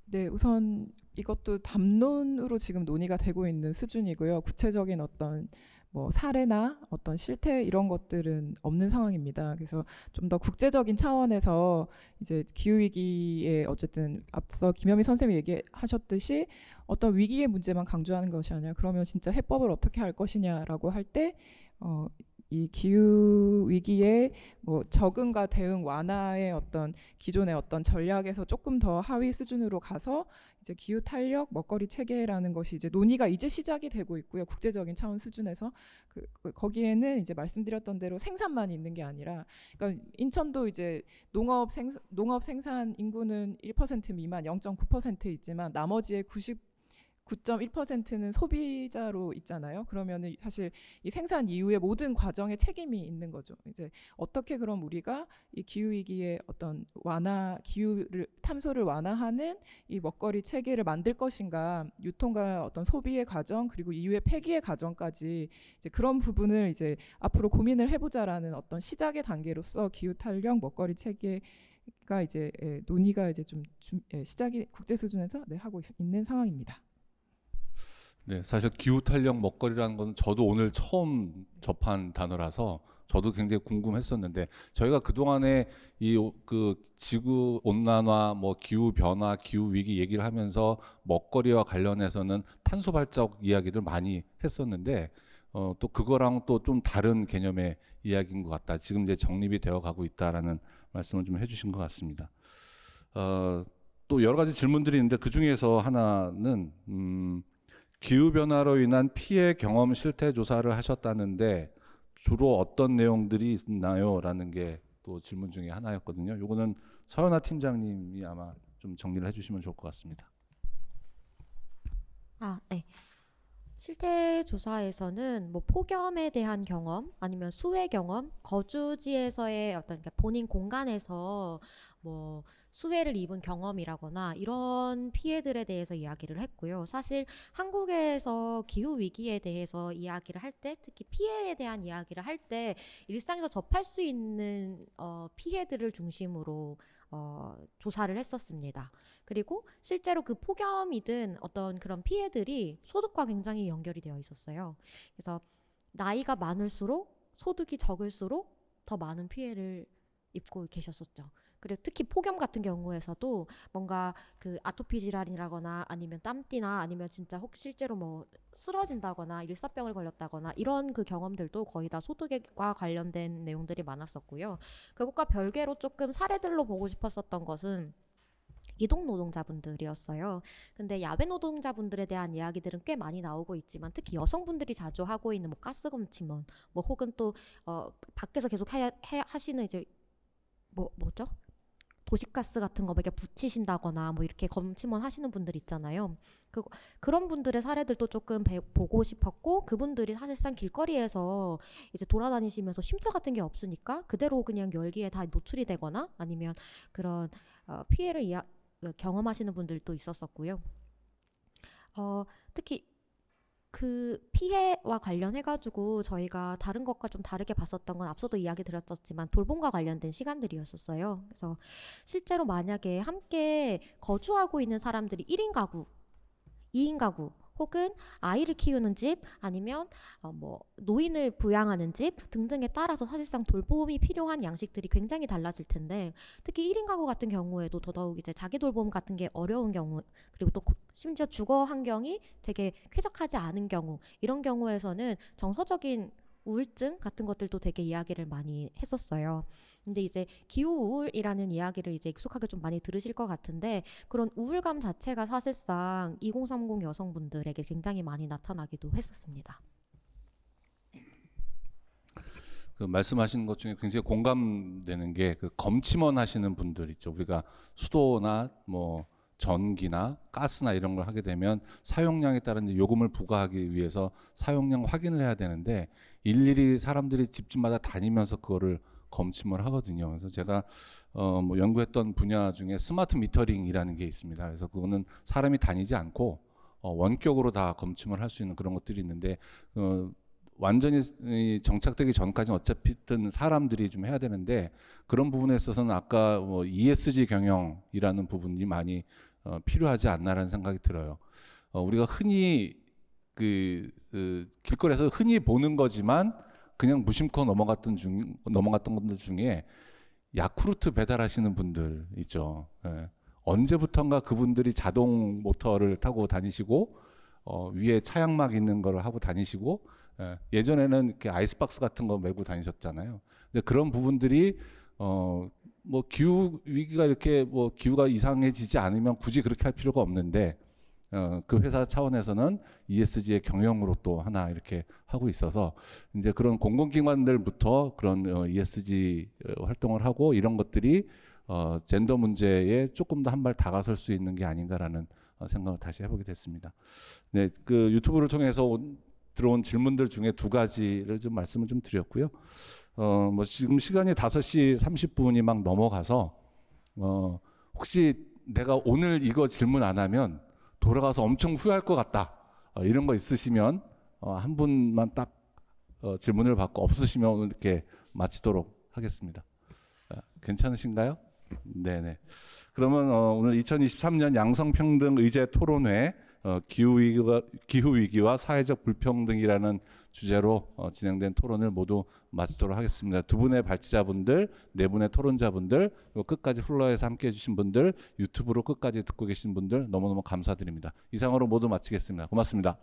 네, 우선 이것도 담론으로 지금 논의가 되고 있는 수준이고요. 구체적인 어떤 뭐 사례나 어떤 실태 이런 것들은 없는 상황입니다. 그래서 좀 더 국제적인 차원에서 이제 기후 위기에 어쨌든 앞서 김현미 선생님이 얘기하셨듯이 어떤 위기의 문제만 강조하는 것이 아니라 그러면 진짜 해법을 어떻게 할 것이냐라고 할 때 이 기후 위기에 뭐 적응과 대응 완화의 어떤 기존의 어떤 전략에서 조금 더 하위 수준으로 가서 이제 기후 탄력 먹거리 체계라는 것이 이제 논의가 이제 시작이 되고 있고요. 국제적인 차원 수준에서 거기에는 이제 말씀드렸던 대로 생산만 있는 게 아니라 그러니까 인천도 이제 농업 생산 인구는 1% 미만 0.9% 있지만 나머지의 9.1%는 소비자로 있잖아요. 그러면은 사실 이 생산 이후의 모든 과정에 책임이 있는 거죠. 이제 어떻게 그럼 우리가 이 기후 위기의 어떤 기후를 탐소를 완화하는 이 먹거리 체계를 만들 것인가, 유통과 어떤 소비의 과정 그리고 이후의 폐기의 과정까지 이제 그런 부분을 이제 앞으로 고민을 해보자라는 어떤 시작의 단계로서 기후 탄력 먹거리 체계가 이제 논의가 이제 좀 시작이 국제 수준에서 하고 있는 상황입니다. 네, 사실 기후 탄력 먹거리라는 건 저도 오늘 처음 접한 단어라서 저도 굉장히 궁금했었는데 저희가 그동안에 그 지구 온난화, 뭐 기후 변화, 기후 위기 얘기를 하면서 먹거리와 관련해서는 탄소 발자국 이야기들 많이 했었는데 또 그거랑 또 좀 다른 개념의 이야기인 것 같다. 지금 이제 정립이 되어 가고 있다라는 말씀을 좀 해주신 것 같습니다. 또 여러 가지 질문들이 있는데 그 중에서 하나는 기후변화로 인한 피해 경험 실태 조사를 하셨다는데 주로 어떤 내용들이 있나요? 라는 게 또 질문 중에 하나였거든요. 요거는 서연아 팀장님이 아마 좀 정리를 해주시면 좋을 것 같습니다. 네. 실태 조사에서는 뭐 폭염에 대한 경험 아니면 수해 경험, 거주지에서의 어떤 그러니까 본인 공간에서 뭐 수해를 입은 경험이라거나 이런 피해들에 대해서 이야기를 했고요. 사실 한국에서 기후 위기에 대해서 이야기를 할 때, 특히 피해에 대한 이야기를 할 때 일상에서 접할 수 있는 피해들을 중심으로 조사를 했었습니다. 그리고 실제로 그 폭염이든 어떤 그런 피해들이 소득과 굉장히 연결이 되어 있었어요. 그래서 나이가 많을수록 소득이 적을수록 더 많은 피해를 입고 계셨었죠. 그리고 특히 폭염 같은 경우에서도 뭔가 그 아토피 질환이라거나 아니면 땀띠나 아니면 진짜 혹 실제로 뭐 쓰러진다거나 일사병을 걸렸다거나 이런 그 경험들도 거의 다 소득과 관련된 내용들이 많았었고요. 그것과 별개로 조금 사례들로 보고 싶었었던 것은 이동 노동자분들이었어요. 근데 야외 노동자분들에 대한 이야기들은 꽤 많이 나오고 있지만 특히 여성분들이 자주 하고 있는 뭐 가스검 침원, 뭐 혹은 또 밖에서 계속 하시는 이제 뭐죠? 도시가스 같은 거 이렇게 붙이신다거나 뭐 이렇게 검침원 하시는 분들 있잖아요. 그런 분들의 사례들도 조금 보고 싶었고 그분들이 사실상 길거리에서 이제 돌아다니시면서 쉼터 같은 게 없으니까 그대로 그냥 열기에 다 노출이 되거나 아니면 그런 피해를 경험하시는 분들도 있었었고요. 특히 그 피해와 관련해가지고 저희가 다른 것과 좀 다르게 봤었던 건 앞서도 이야기 드렸었지만 돌봄과 관련된 시간들이었었어요. 그래서 실제로 만약에 함께 거주하고 있는 사람들이 1인 가구, 2인 가구 혹은 아이를 키우는 집 아니면 뭐 노인을 부양하는 집 등등에 따라서 사실상 돌봄이 필요한 양식들이 굉장히 달라질 텐데 특히 1인 가구 같은 경우에도 더더욱 이제 자기 돌봄 같은 게 어려운 경우 그리고 또 심지어 주거 환경이 되게 쾌적하지 않은 경우 이런 경우에서는 정서적인 우울증 같은 것들도 되게 이야기를 많이 했었어요. 근데 이제 기후 우울이라는 이야기를 이제 익숙하게 좀 많이 들으실 것 같은데 그런 우울감 자체가 사실상 2030 여성분들에게 굉장히 많이 나타나기도 했었습니다. 그 말씀하신 것 중에 굉장히 공감되는 게 그 검침원 하시는 분들 있죠. 우리가 수도나 뭐 전기나 가스나 이런 걸 하게 되면 사용량에 따른 이제 요금을 부과하기 위해서 사용량 확인을 해야 되는데 일일이 사람들이 집집마다 다니면서 그거를 검침을 하거든요. 그래서 제가 뭐 연구했던 분야 중에 스마트 미터링이라는 게 있습니다. 그래서 그거는 사람이 다니지 않고 원격으로 다 검침을 할 수 있는 그런 것들이 있는데 완전히 정착되기 전까지는 어차피든 사람들이 좀 해야 되는데 그런 부분에 있어서는 아까 뭐 ESG 경영이라는 부분이 많이 필요하지 않나라는 생각이 들어요. 우리가 흔히 길거리에서 흔히 보는 거지만 그냥 무심코 넘어갔던 분들 중에 야쿠르트 배달하시는 분들 있죠. 예. 언제부턴가 그분들이 자동 모터를 타고 다니시고 위에 차양막 있는 걸 하고 다니시고 예전에는 이렇게 아이스박스 같은 거 메고 다니셨잖아요. 근데 그런 부분들이 뭐 기후 위기가 이렇게 뭐 기후가 이상해지지 않으면 굳이 그렇게 할 필요가 없는데 그 회사 차원에서는 ESG의 경영으로 또 하나 이렇게 하고 있어서 이제 그런 공공기관들부터 그런 ESG 활동을 하고 이런 것들이 젠더 문제에 조금 더 한 발 다가설 수 있는 게 아닌가라는 생각을 다시 해보게 됐습니다. 네, 그 유튜브를 통해서 들어온 질문들 중에 두 가지를 좀 말씀을 좀 드렸고요. 뭐 지금 시간이 5시 30분이 막 넘어가서 혹시 내가 오늘 이거 질문 안 하면 돌아가서 엄청 후회할 것 같다. 이런 거 있으시면 한 분만 딱 질문을 받고 없으시면 이렇게 마치도록 하겠습니다. 괜찮으신가요? 네네. 그러면 오늘 2023년 양성평등의제 토론회 기후위기와 사회적 불평등이라는 주제로 진행된 토론을 모두 마치도록 하겠습니다. 두 분의 발제자분들, 네 분의 토론자분들, 그리고 끝까지 플로어에서 함께해 주신 분들, 유튜브로 끝까지 듣고 계신 분들 너무너무 감사드립니다. 이상으로 모두 마치겠습니다. 고맙습니다.